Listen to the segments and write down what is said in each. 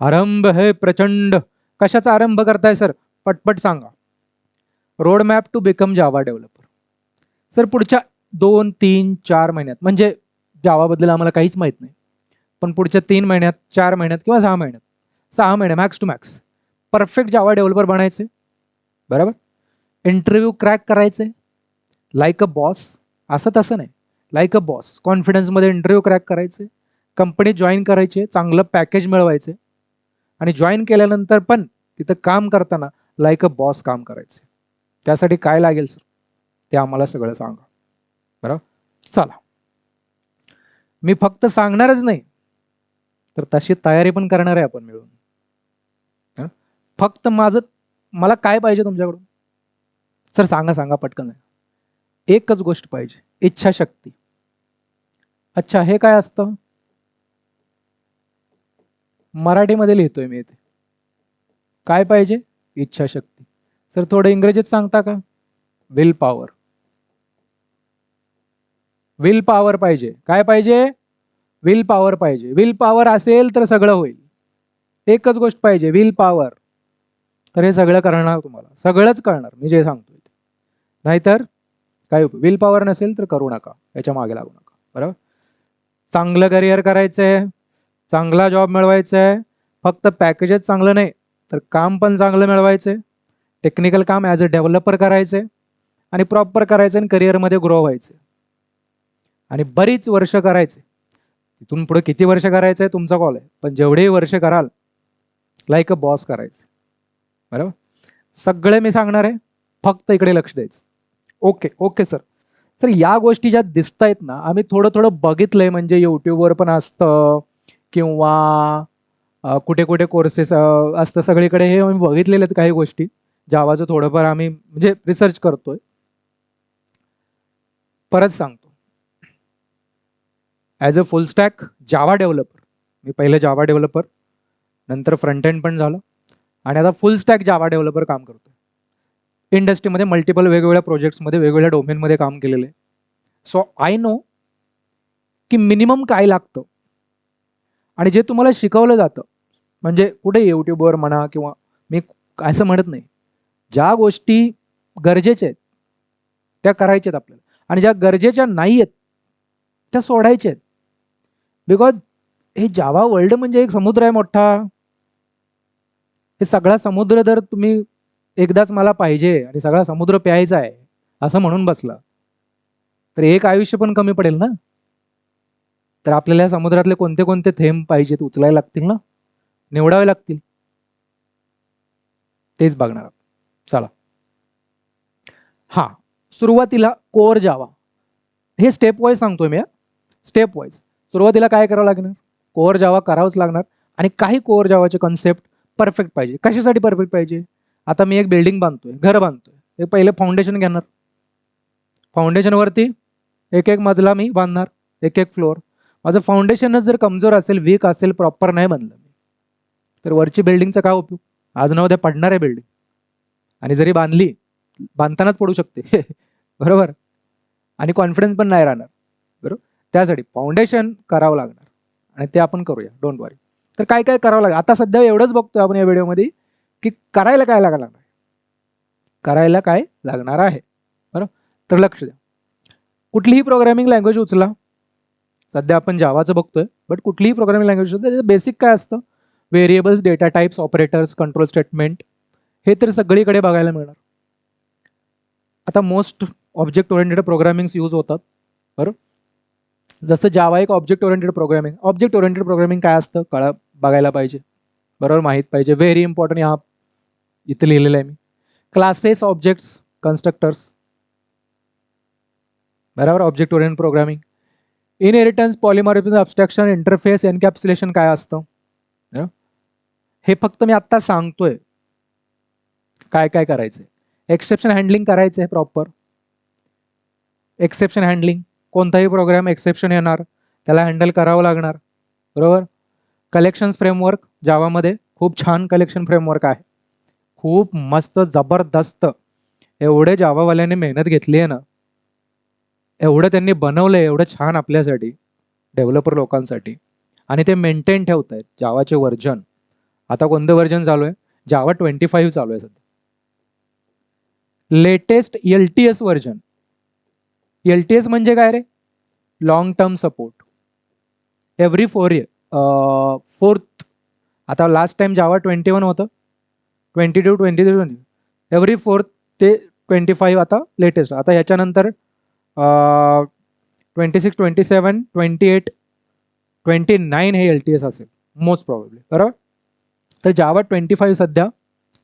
आरंभ है प्रचंड. कशाचा आरंभ करताय सर? पटपट सांगा. Road map to become Java developer. Sir पुढच्या 2-3-4 महिन्यात, म्हणजे जावाबद्दल आम्हाला काहीच माहित नाही, पण पुढच्या 3 महिन्यात, 4 महिन्यात किंवा 6 महिन्यात, 6 महिने max to max perfect Java developer बनायचे. बरोबर. इंटरव्ह्यू क्रॅक करायचे लाईक अ बॉस. असं तसं नाही, लाईक अ बॉस. कॉन्फिडन्समध्ये इंटरव्ह्यू क्रॅक करायचे, कंपनी जॉईन करायचे, चांगलं पॅकेज मिळवायचे आणि जॉईन केल्यानंतर पण तिथं काम करताना लाईक अ बॉस काम करायचे. त्यासाठी काय लागेल सर ते आम्हाला सगळं सांगा. बरोबर. चला, मी फक्त सांगणारच नाही तर तशी तयारी पण करणार आहे आपण मिळून. फक्त मला काय पाहिजे तुमच्याकडून? सर सांगा सांगा पटकन. एकच गोष्ट पाहिजे, इच्छाशक्ती. अच्छा, हे काय असतं? मराठीमध्ये लिहितोय मी इथे. काय पाहिजे? इच्छाशक्ती. सर थोडं इंग्रजीत सांगता का? Will power. विल पॉवर पाहिजे. काय पाहिजे? विल पॉवर पाहिजे. विल पॉवर असेल तर सगळं होईल. एकच गोष्ट पाहिजे, विल पॉवर. तर हे सगळं करणार तुम्हाला, सगळंच करणार मी जे सांगतोय. नाहीतर काय उपयोग? विल पॉवर नसेल तर करू नका, याच्या मागे लागू नका. बरोबर. चांगलं करिअर करायचंय, चांगला जॉब मिळवायचा आहे. फक्त पॅकेजच चांगलं नाही तर काम पण चांगलं मिळवायचंय. टेक्निकल काम ॲज अ डेव्हलपर करायचंय आणि प्रॉपर करायचं आणि करिअरमध्ये ग्रो व्हायचं आणि बरीच वर्ष करायचे. तिथून पुढे किती वर्ष करायचंय तुमचा कॉल आहे, पण जेवढेही वर्ष कराल लाईक अ बॉस करायचं. बरोबर. सगळे मी सांगणार आहे, फक्त इकडे लक्ष द्यायचं. Okay okay sir. सर या गोष्टी ज्या दिसत आहेत ना, आम्ही थोडं थोडं बघितलंय, म्हणजे युट्यूबवर पण असतं किंवा कुठे कुठे कोर्सेस असतं, सगळीकडे हे आम्ही बघितलेले आहेत काही गोष्टी. जावाचं थोडंफार आम्ही म्हणजे रिसर्च करतोय. परत सांगतो, as a full stack Java developer. मी पहिले जावा डेव्हलपर, नंतर फ्रंट एंड पण झालं आणि आता फुल स्टॅक जावा डेव्हलपर काम करतो. इंडस्ट्रीमध्ये मल्टिपल वेगवेगळ्या प्रोजेक्ट्समध्ये वेगवेगळ्या डोमेनमध्ये काम केलेलं आहे. सो आय नो की मिनिमम काय लागतं आणि जे तुम्हाला शिकवलं जातं, म्हणजे कुठे यूट्यूबवर म्हणा किंवा मी असं म्हणत नाही, ज्या गोष्टी गरजेच्या आहेत त्या करायच्या आहेत आपल्याला आणि ज्या गरजेच्या नाही आहेत त्या सोडायच्या आहेत. बिकॉज हे जावा वर्ल्ड म्हणजे एक समुद्र आहे मोठा. हे सगळा समुद्र जर तुम्ही एकदाच मला पाहिजे आणि सगळा समुद्र प्यायचा आहे असं म्हणून बसला तर एक आयुष्य पण कमी पडेल ना. तर आपल्याला या समुद्रातले कोणते कोणते थेंब पाहिजेत उचलायला लागतील ना, निवडावे लागतील. तेच बघणार. चला, हा, सुरुवातीला कोर जावा. हे स्टेप वाईज सांगतोय मी. स्टेप वाईज सुरुवातीला काय करावं लागणार? कोर जावा करावंच लागणार आणि काही कोर जावाचे कन्सेप्ट परफेक्ट पाहिजे. कशासाठी परफेक्ट पाहिजे? आता मी एक बिल्डिंग बांधतोय, घर बांधतोय, हे पहिले फाउंडेशन घेणार. फाउंडेशनवरती एक एक मजला मी बांधणार, एक एक फ्लोअर. माझं फाउंडेशनच जर कमजोर असेल, वीक असेल, प्रॉपर नाही बांधलं तर वरची बिल्डिंगचा काय उपयोग? आज ना उद्या पडणार आहे बिल्डिंग आणि जरी बांधली बांधतानाच पडू शकते. बरोबर. आणि कॉन्फिडन्स पण नाही राहणार. बरोबर. त्यासाठी फाउंडेशन करावं लागणार आणि ते आपण करूया, डोंट वरी. तर काय काय करावं लागेल आता सध्या एवढंच बघतोय आपण या व्हिडिओमध्ये की करायला काय लागणार आहे. करायला काय लागणार आहे. बरोबर. तर लक्ष द्या, कुठलीही प्रोग्रामिंग लँग्वेज उचला. सध्या आपण जावाचं बघतोय, बट कुठलीही प्रोग्रामिंग लँग्वेज उचला, त्याचं बेसिक काय असतं? Variables, data types, operators, control statement, हे तर सगळीकडे बघायला मिळणार. आता most object oriented programming use होतात. बरोबर. जसं जावा एक object oriented programming. Object oriented programming काय असतं बघायला पाहिजे. बरोबर, माहीत पाहिजे. Very important. या इथे लिहिलेलं आहे मी. Classes, objects, constructors. बरोबर. Object oriented programming. Inheritance, polymorphism, abstraction, interface, encapsulation काय असतं हे फक्त मी आत्ता सांगतोय काय काय करायचंय. एक्सेप्शन हँडलिंग करायचंय प्रॉपर. एक्सेप्शन हँडलिंग, कोणताही प्रोग्राम एक्सेप्शन येणार त्याला हँडल करावं लागणार. बरोबर. कलेक्शन्स फ्रेमवर्क जावामध्ये खूप छान कलेक्शन फ्रेमवर्क आहे, खूप मस्त जबरदस्त. एवढे जावावाल्याने मेहनत घेतली आहे ना, एवढं त्यांनी बनवलंय एवढं छान आपल्यासाठी, डेव्हलपर लोकांसाठी, आणि ते मेंटेन ठेवत आहेत जावाचे व्हर्जन. आता कोणतं व्हर्जन चालू आहे? जावा 25 चालू आहे सध्या. Latest LTS version. LTS म्हणजे काय रे? Long term support. Every 4 year, fourth. आता लास्ट टाइम जावा 21 होतं, 22, 23, 20. एव्हरी फोर्थ ते 25 आता लेटेस्ट. आता याच्यानंतर 26, 27, 28, 29 हे LTS असेल मोस्ट प्रॉब्ली, बरोबर. तर जावा 25 सध्या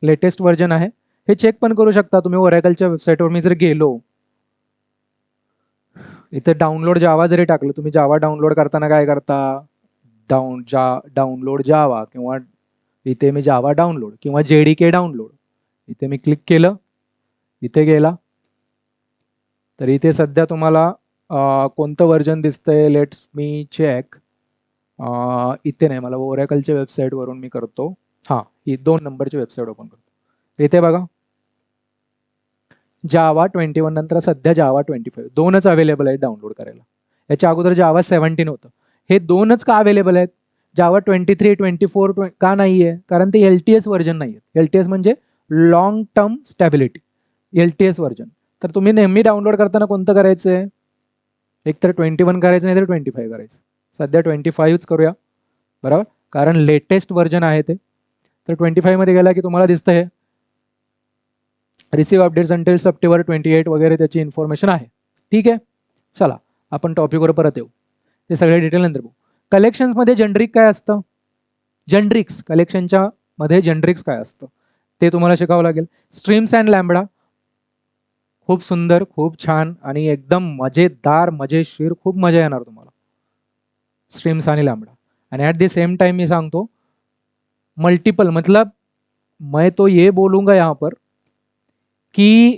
लेटेस्ट व्हर्जन आहे. हे चेक पण करू शकता तुम्ही ओरॅकलच्या वेबसाईटवर. मी जर गेलो इथे डाउनलोड जावा जरी टाकलं, तुम्ही जावा डाउनलोड करताना काय करता? डाउनलोड जावा, किंवा इथे मी जावा डाउनलोड किंवा JDK डाउनलोड, इथे मी क्लिक केलं, इथे गेला तर इथे सध्या तुम्हाला कोणतं व्हर्जन दिसतंय? Let's me check. इथे नाही, मला ओरॅकलच्या वेबसाईटवरून मी करतो. हां, ही 2 नंबरची वेबसाईट ओपन करतो. इथे बघा, जावा 21 नंतर सध्या जावा 25 दोनच अवेलेबल आहेत डाउनलोड करायला. याच्या अगोदर जावा 17 होतं. हे दोनच का अवेलेबल आहेत? जावा 23, 24 का नाही आहे? कारण ते LTS व्हर्जन नाही आहे. LTS म्हणजे long term stability, LTS version. तर तुम्ही नेहमी डाउनलोड करताना कोणतं करायचं आहे? एकतर 21 करायचं, नाही तर 25 करायचं. सध्या 25च करूया, बरोबर, कारण लेटेस्ट व्हर्जन आहे ते. तर 25 मध्ये गेला की तुम्हाला दिसतं हे रिसीव्ह अपडेट्स अंटिल सप्टेंबर 28 वगैरे त्याची इन्फॉर्मेशन आहे. ठीक आहे, चला आपण टॉपिकवर परत येऊ. ते सगळे डिटेल नंतर बघू. कलेक्शन्समध्ये जनरिक काय असतं? जनरिक्स, कलेक्शनच्या मध्ये जनरिक्स काय असतं ते तुम्हाला शिकावं लागेल. स्ट्रीम्स अँड लॅम्बडा, खूप सुंदर, खूप छान आणि एकदम मजेदार, मजेशीर, खूप मजा येणार तुम्हाला स्ट्रीम्स आणि लॅम्बडा. आणि ॲट द सेम टाइम मी सांगतो मल्टिपल, मतलब मैं तो ये बोलूंगा यहाँ पर की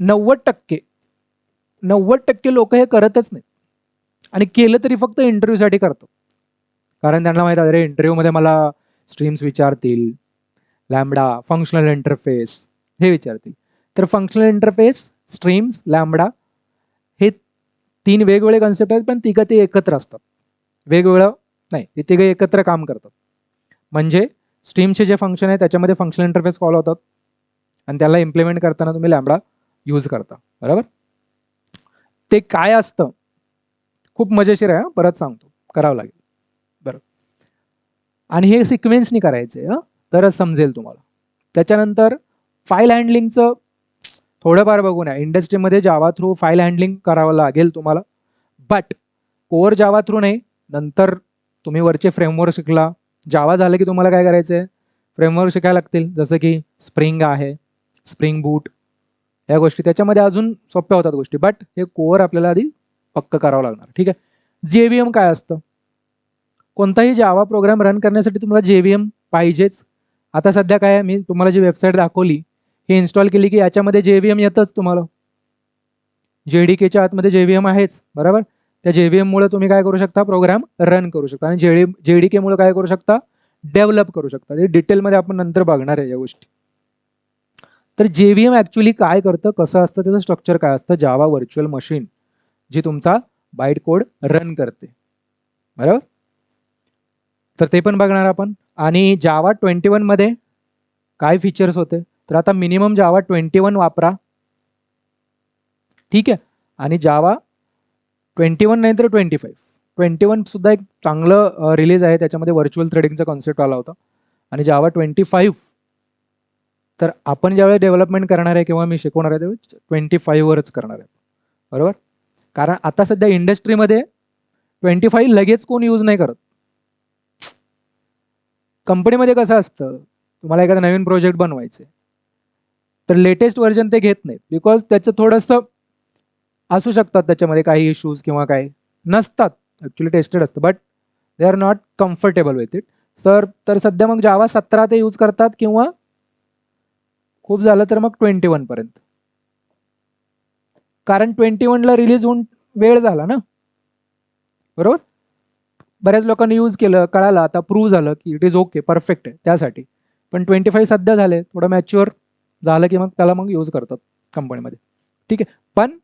90% लोक हे करतच नाही, आणि केलं तरी फक्त इंटरव्ह्यूसाठी करतात. कारण त्यांना माहिती आहे, अरे इंटरव्ह्यूमध्ये मला स्ट्रीम्स विचारतील, लॅम्बडा, फंक्शनल इंटरफेस हे विचारतील. तर फंक्शनल इंटरफेस, स्ट्रीम्स, लॅम्बडा हे 3 वेगवेगळे कन्सेप्ट आहेत, पण तिघं ते एकत्र असतात. वेगवेगळं नाही, ते तिघं एकत्र काम करतात. म्हणजे स्ट्रीमचे जे फंक्शन आहे त्याच्यामध्ये फंक्शनल इंटरफेस कॉल होतात, आणि त्याला इम्प्लिमेंट करताना तुम्ही लॅम्बडा यूज करता, बरोबर. ते काय असतं खूप मजेशीर आहे, परत सांगतो, करावं लागेल, बरं. आणि हे सिक्वेन्सनी करायचंय तरच समजेल तुम्हाला. त्याच्यानंतर फाईल हँडलिंगचं थोडंफार बघू नये. इंडस्ट्रीमध्ये जावा थ्रू फाईल हँडलिंग करावं लागेल तुम्हाला, बट कोर जावा थ्रू नाही. नंतर तुम्ही वरचे फ्रेमवर्क शिकला, जावा झालं की तुम्हाला काय करायचं आहे? फ्रेमवर्क शिकायला लागतील, जसं की स्प्रिंग आहे, स्प्रिंग बूट, या गोष्टी त्याच्यामध्ये अजून सोप्या होतात गोष्टी, बट हे कोअर आपल्याला आधी पक्क करावं लागणार. ठीक आहे. JVM काय असतं? कोणताही जावा प्रोग्राम रन करण्यासाठी तुम्हाला JVM पाहिजेच. आता सध्या काय आहे, मी तुम्हाला जी वेबसाईट दाखवली ही इन्स्टॉल केली की याच्यामध्ये JVM येतच तुम्हाला. JDKच्या आतमध्ये JVM आहेच, बरोबर. त्या JVM मुळे तुम्ही काय करू शकता? प्रोग्राम रन करू शकता. आणि JDK मुळे काय करू शकता? डेव्हलप करू शकता. हे डिटेलमध्ये आपण नंतर बघणार आहे या गोष्टी. तर JVM ऍक्च्युली काय करतं, कसं असतं, त्याचं स्ट्रक्चर काय असतं? जावा व्हर्च्युअल मशीन जी तुमचा बाईट कोड रन करते, बरोबर. तर ते पण बघणार आपण. आणि जावा 21 मध्ये काय फीचर्स होते? तर आता मिनिमम जावा 21 वापरा, ठीक आहे. आणि जावा 21 नाही तर 21 सुद्धा एक चांगलं रिलीज आहे, त्याच्यामध्ये व्हर्च्युअल थ्रेडिंगचा कॉन्सेप्ट आला होता. आणि जावा 25 तर आपण ज्यावेळेस डेव्हलपमेंट करणार आहे किंवा मी शिकवणार आहे त्यावेळेस 25 वरच करणार आहे, बरोबर. कारण आता सध्या इंडस्ट्रीमध्ये 25 लगेच कोण यूज नाही करत. कंपनीमध्ये कसं असतं, तुम्हाला एखादा नवीन प्रोजेक्ट बनवायचे तर लेटेस्ट व्हर्जन ते घेत नाहीत, बिकॉज त्याचं थोडंसं असू शकतात त्याच्यामध्ये काही इश्यूज किंवा काही नसतात, ॲक्च्युली टेस्टेड असतं, but they are not comfortable with it. तर सध्या मग जावा 17 ते यूज करतात, किंवा खूप झालं तर मग 21 पर्यंत. कारण 21 ला रिलीज होऊन वेळ झाला ना, बरोबर. बऱ्याच लोकांनी यूज केलं, कळालं, आता प्रूव्ह झालं की इट इज ओके, परफेक्ट आहे त्यासाठी. पण 25 सध्या झाले, थोडं मॅच्युअर झालं की मग त्याला मग यूज करतात कंपनीमध्ये, ठीक आहे. पण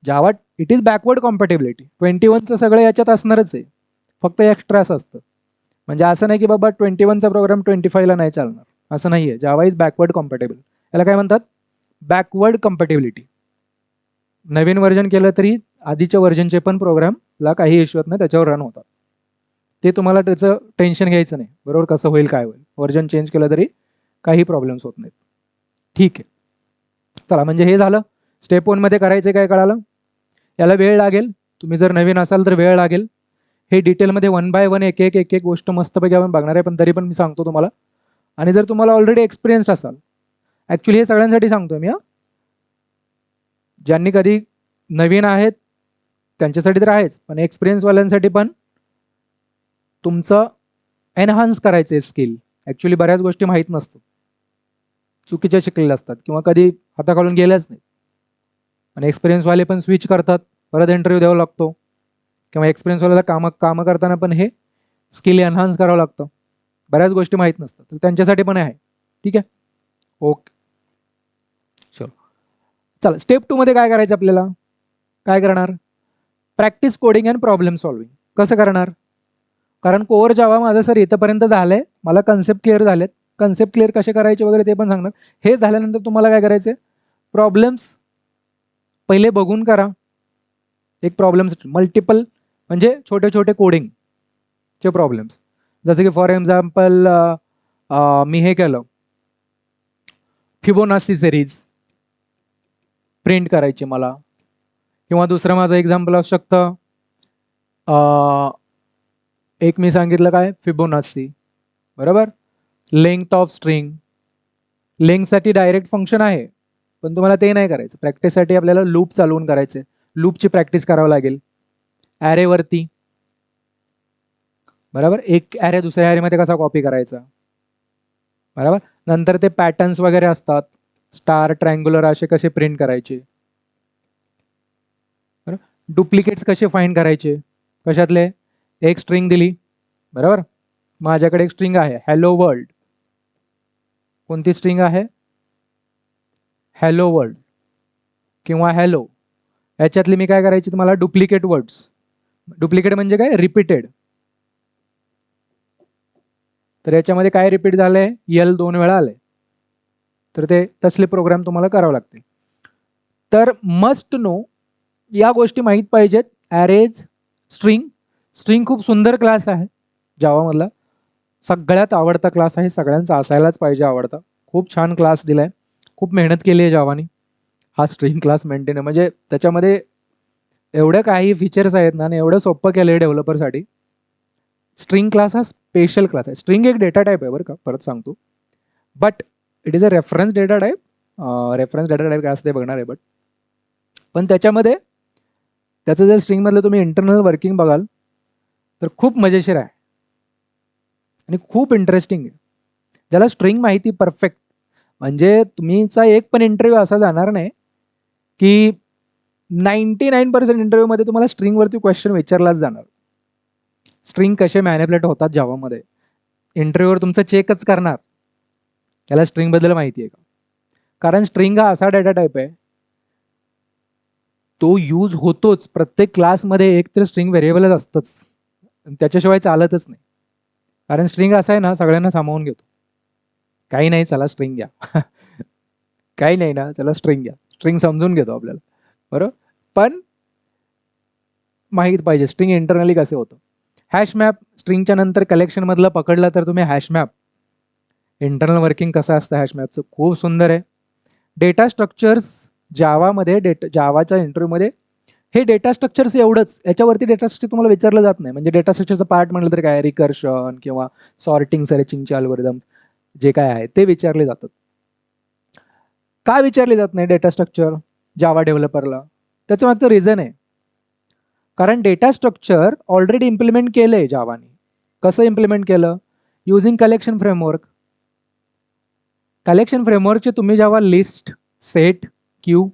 जावा इट इज बॅकवर्ड कॉम्पॅटेबिलिटी. 21चं सगळं याच्यात असणारच आहे, फक्त एक्स्ट्रा असं असतं, म्हणजे असं नाही की बाबा 21चा प्रोग्राम 25ला नाही चालणार, असं नाही आहे. Java is backward compatible. याला काय म्हणतात? Backward compatibility. नवीन व्हर्जन केलं तरी आधीच्या व्हर्जनचे पण प्रोग्रामला काही इश्यू होत नाही, त्याच्यावर रन होतात. ते तुम्हाला त्याचं टेन्शन घ्यायचं नाही, बरोबर. कसं होईल काय होईल, व्हर्जन चेंज केलं तरी काही प्रॉब्लेम्स होत नाहीत. ठीक आहे, चला. म्हणजे हे झालं. स्टेप 1 मध्ये करायचं काय कळालं. याला वेळ लागेल, तुम्ही जर नवीन असाल तर वेळ लागेल. हे डिटेलमध्ये 1 बाय 1 एक एक गोष्ट मस्तपैकी आपण बघणार आहे, पण तरी पण मी सांगतो तुम्हाला. आणि जर तुम्हाला ऑलरेडी एक्सपिरियन्स असाल, ॲक्च्युली हे सगळ्यांसाठी सांगतो मी, ज्यांनी कधी नवीन आहेत त्यांच्यासाठी तर आहेच, पण एक्सपिरियन्सवाल्यांसाठी पण तुमचं एनहान्स करायचं आहे स्किल. ॲक्च्युली बऱ्याच गोष्टी माहीत नसतात, चुकीच्या शिकलेल्या असतात किंवा कधी हाताखालून गेल्याच नाही. आणि एक्सपिरियन्सवाले पण स्विच करतात, परत इंटरव्ह्यू द्यावा लागतो, किंवा एक्सपिरियन्सवाल्याला कामं करताना पण हे स्किल एनहान्स करावं लागतं. बऱ्याच गोष्टी माहीत नसतात, तर त्यांच्यासाठी पण आहे. ठीक आहे, ओके, चलो. चला, स्टेप 2 मध्ये काय करायचं आपल्याला. काय करणार? Practice coding and problem solving. कसं करणार? कारण कोअर जावा माझं सर इथंपर्यंत झालंय, मला कन्सेप्ट क्लिअर झालेत. कन्सेप्ट क्लिअर कसे करायचे वगैरे ते पण सांगणार. हे झाल्यानंतर तुम्हाला काय करायचं? प्रॉब्लेम्स पहिले बघून करा. एक प्रॉब्लेम्स मल्टिपल, म्हणजे छोटे छोटे कोडिंगचे प्रॉब्लेम्स. जसं की फॉर एक्झाम्पल मी हे केलं, फिबोनाची सिरीज प्रिंट करायची मला, किंवा दुसरं माझं एक्झाम्पल असू शकतं, एक मी सांगितलं काय, फिबोनाची, बरोबर. लेंथ ऑफ स्ट्रिंग, लेंथसाठी डायरेक्ट फंक्शन आहे, पण तुम्हाला ते नाही करायचं. प्रॅक्टिससाठी आपल्याला लूप चालवून करायचे, लूपची प्रॅक्टिस करावं लागेल. ॲरेवरती, बरोबर, एक ॲरे दुसऱ्या ॲरेमध्ये कसा कॉपी करायचा, बरोबर. नंतर ते पॅटर्न्स वगैरे असतात, स्टार, ट्रायंग्युलर, असे कसे प्रिंट करायचे, बरोबर. डुप्लिकेट्स कसे फाइंड करायचे, कशातले. एक स्ट्रिंग दिली, बरोबर. माझ्याकडे एक स्ट्रिंग आहे हॅलो वर्ल्ड. कोणती स्ट्रिंग आहे? हॅलो वर्ल्ड किंवा हॅलो. याच्यातली मी काय करायची, तुम्हाला डुप्लिकेट वर्ड्स. डुप्लिकेट म्हणजे काय? रिपीटेड. तर याच्यामध्ये काय रिपीट झालंय? यल 2 वेळा आलंय, तर ते तसले प्रोग्राम तुम्हाला करावे लागतील. तर मस्ट नो या गोष्टी माहीत पाहिजेत. ॲरेज, स्ट्रिंग. स्ट्रिंग खूप सुंदर क्लास आहे जावामधला, सगळ्यात आवडता क्लास आहे, सगळ्यांचा असायलाच पाहिजे आवडता. खूप छान क्लास दिलाय, खूप मेहनत केली आहे जावानी हा स्ट्रिंग क्लास मेंटेन. म्हणजे त्याच्यामध्ये एवढ्या काही फीचर्स आहेत ना, आणि एवढं सोपं केलं आहे डेव्हलपरसाठी. स्ट्रिंग क्लास हा स्पेशल क्लास आहे. स्ट्रिंग एक डेटा टाईप आहे बरं का, परत सांगतो, but it is a reference data type. Reference data type काय असते बघणार आहे, बट पण त्याच्यामध्ये त्याचं जर स्ट्रिंगमधलं तुम्ही इंटरनल वर्किंग बघाल तर खूप मजेशीर आहे आणि खूप इंटरेस्टिंग आहे. ज्याला स्ट्रिंग माहिती परफेक्ट, म्हणजे तुमचा एक पण इंटरव्ह्यू असा जाणार नाही की 99% इंटरव्ह्यूमध्ये तुम्हाला स्ट्रिंगवरती क्वेश्चन विचारलाच जाणार. स्ट्रिंग कसे मॅनिपुलेट होतात जावामध्ये, इंटरव्ह्यूवर तुमचं चेकच करणार त्याला स्ट्रिंगबद्दल माहिती आहे का. कारण स्ट्रिंग हा असा डेटा टाईप आहे, तो यूज होतोच प्रत्येक क्लासमध्ये. एक तर स्ट्रिंग व्हेरिएबलच असतंच, त्याच्याशिवाय चालतच नाही. कारण स्ट्रिंग असा आहे ना, सगळ्यांना सामावून घेतो. काही नाही, चला स्ट्रिंग घ्या काही नाही ना, चला स्ट्रिंग घ्या, स्ट्रिंग समजून घेतो आपल्याला, बरोबर. पण माहीत पाहिजे स्ट्रिंग इंटरनली कसे होतं. हॅश मॅप स्ट्रिंगच्या नंतर कलेक्शन मधलं पकडलं तर तुम्ही हॅश मॅप, इंटरनल वर्किंग कसं असतं हॅश मॅपचं, खूप सुंदर आहे. डेटा स्ट्रक्चर्स जावामध्ये, जावाच्या इंटरव्ह्यूमध्ये हे डेटा स्ट्रक्चर्स एवढंच, याच्यावरती डेटा स्ट्रक्चर तुम्हाला विचारलं जात नाही. म्हणजे डेटा स्ट्रक्चरचं पार्ट म्हटलं तर काय, रिकर्शन किंवा सॉर्टिंग, सर्चिंगचे अल्गोरिदम जे काय आहे ते विचारले जातात. का विचारले जात नाही डेटा स्ट्रक्चर जावा डेव्हलपरला? त्याचं मागचं रिझन आहे, कारण डेटा स्ट्रक्चर ऑलरेडी इम्प्लिमेंट केलंय जावाने. कसं इम्प्लिमेंट केलं? Using collection framework. कलेक्शन फ्रेमवर्कचे तुम्ही जेव्हा लिस्ट, सेट, क्यू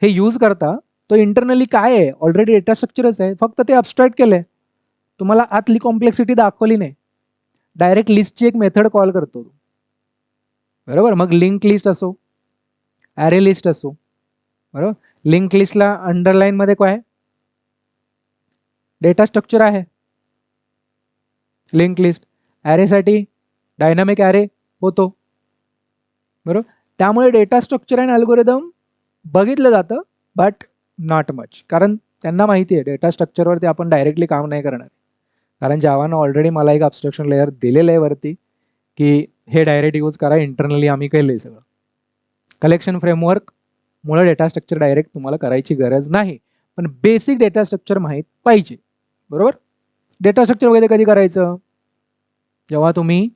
हे यूज करता, तो इंटरनली काय आहे, ऑलरेडी डेटा स्ट्रक्चरच आहे, फक्त ते अबस्ट्रॅक्ट केलंय. तुम्हाला आतली कॉम्प्लेक्सिटी दाखवली नाही. डायरेक्ट लिस्टची एक मेथड कॉल करतो, बरोबर. मग लिंक लिस्ट असो, ॲरे लिस्ट असो, बरोबर. लिंक लिस्टला अंडरलाईन मध्ये काय डेटा स्ट्रक्चर आहे, लिंक लिस्ट. ॲरेसाठी डायनामिक ॲरे होतो, बरोबर. त्यामुळे डेटा स्ट्रक्चर अँड अल्गोरिदम बघितलं जातं, बट नॉट मच, कारण त्यांना माहिती आहे डेटा स्ट्रक्चरवरती आपण डायरेक्टली काम नाही करणार, कारण जावानं ऑलरेडी मला एक अब्स्ट्रक्शन लेअर दिलेलं आहे वरती की हे डायरेक्ट यूज करा, इंटरनली आम्ही केलं आहे सगळं. कलेक्शन फ्रेमवर्कमुळे डेटा स्ट्रक्चर डायरेक्ट तुम्हाला करायची गरज नाही, पण बेसिक डेटा स्ट्रक्चर माहीत पाहिजे, बरोबर. डेटा स्ट्रक्चर वगैरे कधी करायचं, जेव्हा तुम्ही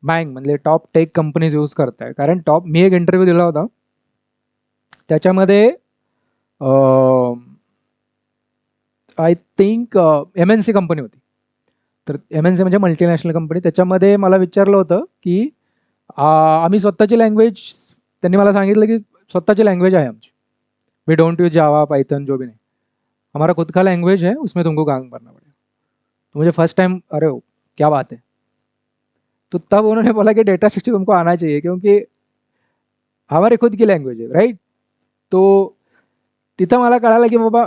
बँक म्हणजे टॉप टेक कंपनीज यूज करताय. कारण मी एक इंटरव्ह्यू दिला होता, त्याच्यामध्ये आय थिंक MNC कंपनी होती. तर MNC म्हणजे मल्टीनॅशनल कंपनी. त्याच्यामध्ये मला विचारलं होतं की आम्ही स्वतःची लँग्वेज, त्यांनी मला सांगितलं की स्वतःची लँग्वेज आहे आमची, we don't use Java Python जो भी नहीं, हमारा खुद का लैंग्वेज है, उसमें तुमको काम करना पड़ेगा. तो मुझे फर्स्ट टाइम अरे क्या बात है, तो तब उन्होंने बोला कि डेटा स्ट्रक्चर तुमको आना चाहिए क्योंकि हमारी खुद की लँग्वेज आहे, राईट. तो तिथं मला कळालं की बाबा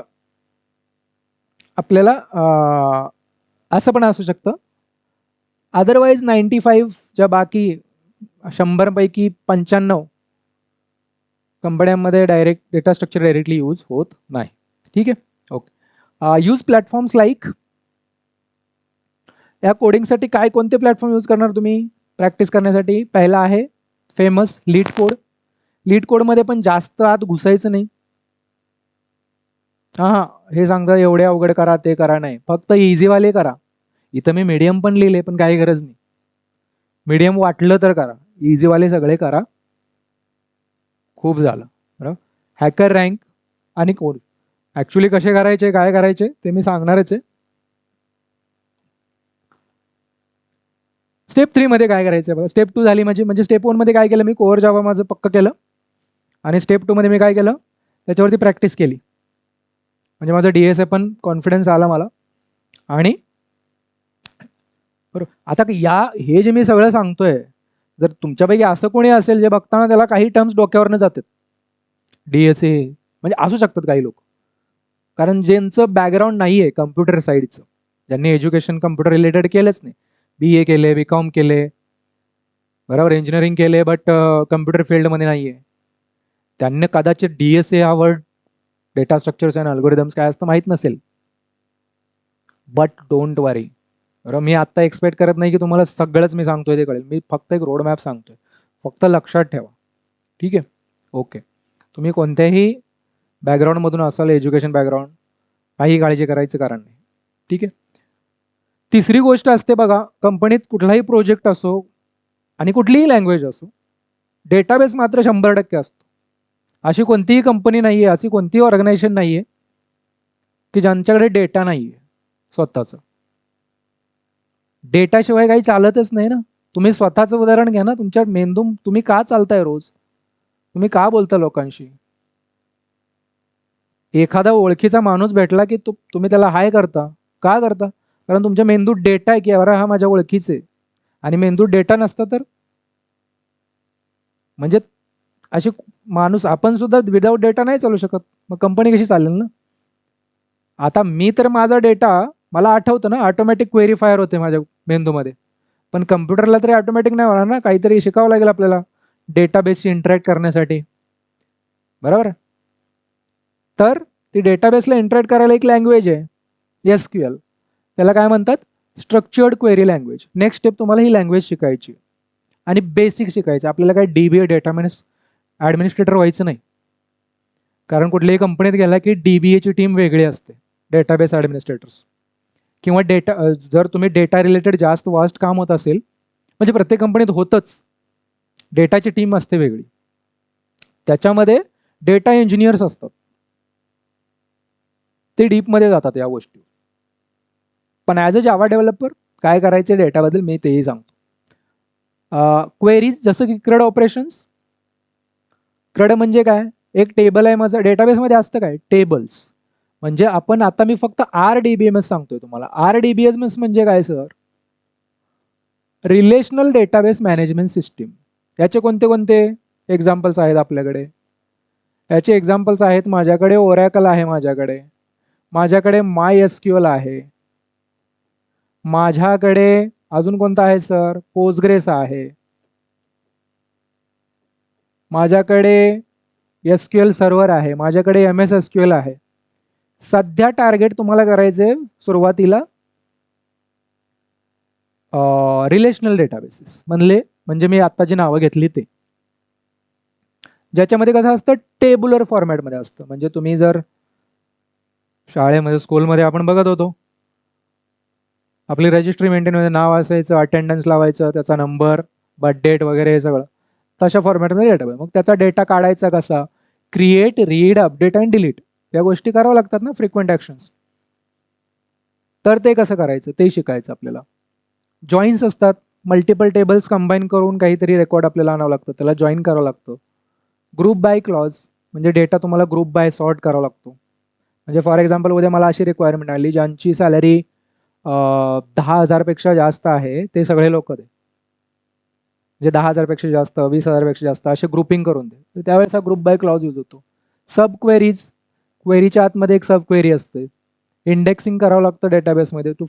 आपल्याला असं पण असू शकतं. अदरवाईज 95 ज्या बाकी 100पैकी 95 कंपन्यांमध्ये direct data structure directly use होत नाही. ठीक आहे, ओके. यूज प्लॅटफॉर्म्स लाईक, या कोडिंगसाठी काय कोणते प्लॅटफॉर्म यूज करणार तुम्ही प्रॅक्टिस करण्यासाठी. पहिला आहे फेमस लीड कोड. लीड कोडमध्ये पण जास्त आत घुसायचं नाही. हां, हे सांगता एवढे अवघड करा ते करा नाही, फक्त इझीवाले करा. इथं मी मीडियम पण लिहिले, पण काही गरज नाही. मीडियम वाटलं तर करा, इझीवाले सगळे करा, खूप झालं, बरोबर. हॅकर रँक आणि कोड ॲक्च्युली कसे करायचे काय करायचे ते मी सांगणारच आहे. स्टेप 3 मध्ये काय करायचं बघा. स्टेप 2 झाली म्हणजे स्टेप 1 मध्ये काय केलं मी, कोअर जावा माझं पक्क केलं, आणि स्टेप 2 मध्ये मी काय केलं त्याच्यावरती प्रॅक्टिस केली, म्हणजे माझं DSA पण कॉन्फिडन्स आला मला. आणि बरोबर आता हे जे मी सगळं सांगतोय, जर तुमच्यापैकी असं कोणी असेल जे बघताना त्याला काही टर्म्स डोक्यावरनं जातात, DSA म्हणजे असू शकतात काही लोक, कारण ज्यांचं बॅकग्राऊंड नाही आहे कम्प्युटर साईडचं, ज्यांनी एज्युकेशन कम्प्युटर रिलेटेड केलंच नाही, BA केले, BCom केले, बरोबर, इंजिनिअरिंग केले, बट कम्प्युटर फील्डमध्ये नाही आहे, त्यांना कदाचित DSA हा word, data structures and algorithms काय असतं माहीत नसेल. बट डोंट वरी, बरोबर. मी आत्ता एक्सपेक्ट करत नाही की तुम्हाला सगळंच मी सांगतोय ते कळेल, मी फक्त एक रोड मॅप सांगतोय, फक्त लक्षात ठेवा. ठीक आहे, ओके. तुम्ही कोणत्याही बॅकग्राऊंडमधून असाल, एज्युकेशन बॅकग्राऊंड, काही काळजी करायचं कारण नाही. ठीक आहे. तिसरी गोष्ट असते बघा, कंपनीत कुठलाही प्रोजेक्ट असो आणि कुठलीही लँग्वेज असो, डेटाबेस मात्र 100% असतो. अशी कोणतीही कंपनी नाही आहे, अशी कोणतीही ऑर्गनायझेशन नाही आहे की ज्यांच्याकडे डेटा नाही आहे स्वतःचं. डेटाशिवाय काही चालतच नाही ना. तुम्ही स्वतःचं उदाहरण घ्या ना, तुमच्या मेंदूम तुम्ही का चालताय रोज, तुम्ही का बोलता लोकांशी. एखादा ओळखीचा माणूस भेटला की तुम्ही त्याला हाय करता, का करता, कारण तुमच्या मेंदूत डेटा आहे की अरे हा माझ्या ओळखीचे. आणि मेंदूत डेटा नसता तर म्हणजे असे माणूस, आपण सुद्धा विदाऊट डेटा नाही चालू शकत, मग कंपनी कशी चालेल ना. आता मी तर माझा डेटा, मला आठवतं ना ऑटोमॅटिक व्हेरीफायर होते माझ्या मेंदूमध्ये, पण कम्प्युटरला तरी ऑटोमॅटिक नाही होणार ना, काहीतरी शिकावं लागेल आपल्याला डेटाबेसशी इंटरॅक्ट करण्यासाठी, बरोबर. तर ती डेटाबेसला इंटरॅक्ट करायला एक लँग्वेज आहे SQL, त्याला काय म्हणतात, structured query language. Next step तुम्हाला ही लँग्वेज शिकायची आणि बेसिक शिकायचं. आपल्याला काय DBA डेटा ॲडमिनिस्ट्रेटर व्हायचं नाही, कारण कुठल्याही कंपनीत गेला की DBAची टीम वेगळी असते, डेटाबेस ॲडमिनिस्ट्रेटर्स. किंवा जर तुम्ही डेटा रिलेटेड जास्त वास्ट काम होत असेल, म्हणजे प्रत्येक कंपनीत होतच, डेटाची टीम असते वेगळी, त्याच्यामध्ये डेटा इंजिनियर्स असतात, ते डीपमध्ये जातात या गोष्टी. पण ॲज अ जावा डेव्हलपर काय करायचे डेटाबद्दल मी तेही सांगतो. क्वेरीज जसं की CRUD ऑपरेशन्स. CRUD म्हणजे काय, एक टेबल आहे माझं डेटाबेसमध्ये असतं काय, टेबल्स. म्हणजे आपण आता मी फक्त RDBMS सांगतोय तुम्हाला. RDBMS म्हणजे काय sir, relational database management system. याचे कोणते कोणते एक्झाम्पल्स आहेत आपल्याकडे, याचे एक्झाम्पल्स आहेत माझ्याकडे ओरॅकल आहे, माझ्याकडे MySQL आहे, माझ्याकडे अजून कोणता आहे सर? पोस्टग्रेस आहे. माझ्याकडे SQL सर्व्हर आहे. माझ्याकडे MS SQL आहे. सध्या टार्गेट तुम्हाला करायचे सुरुवातीला रिलेशनल डेटाबेसेस म्हणजे मी आता जी नावं घेतली ते, ज्याच्यामध्ये कसं असतं, टेब्युलर फॉर्मॅटमध्ये असतं. म्हणजे तुम्ही जर शाळेमध्ये स्कूलमध्ये आपण बघत होतो, आपली रजिस्ट्री मेंटेन मध्ये नाव असायचं, अटेंडन्स लावायचं, त्याचा नंबर, बर्थ डेट वगैरे हे सगळं तशा फॉर्मॅटमध्ये डेटाबेस. मग त्याचा डेटा काढायचा कसा? Create, read, update and delete या गोष्टी कराव्या लागतात ना, फ्रिक्वेंट ॲक्शन्स. तर ते कसं करायचं ते शिकायचं आपल्याला. जॉईन्स असतात, मल्टिपल टेबल्स कंबाईन करून काहीतरी रेकॉर्ड आपल्याला आणावं लागतं, त्याला जॉईन करावं लागतं. ग्रुप बाय क्लॉज म्हणजे डेटा तुम्हाला ग्रुप बाय सॉर्ट करावा लागतो. म्हणजे फॉर एक्झाम्पल उद्या मला अशी रिक्वायरमेंट आली, ज्यांची सॅलरी 10,000पेक्षा जास्त आहे ते सगळे लोक दे, म्हणजे 10,000पेक्षा जास्त, 20,000पेक्षा जास्त असे ग्रुपिंग करून दे. तर त्यावेळेस हा ग्रुप बाय क्लॉज यूज होतो. सब क्वेरीज, क्वेरीच्या आतमध्ये एक सब क्वेरी असते. इंडेक्सिंग करावं लागतं डेटाबेसमध्ये टू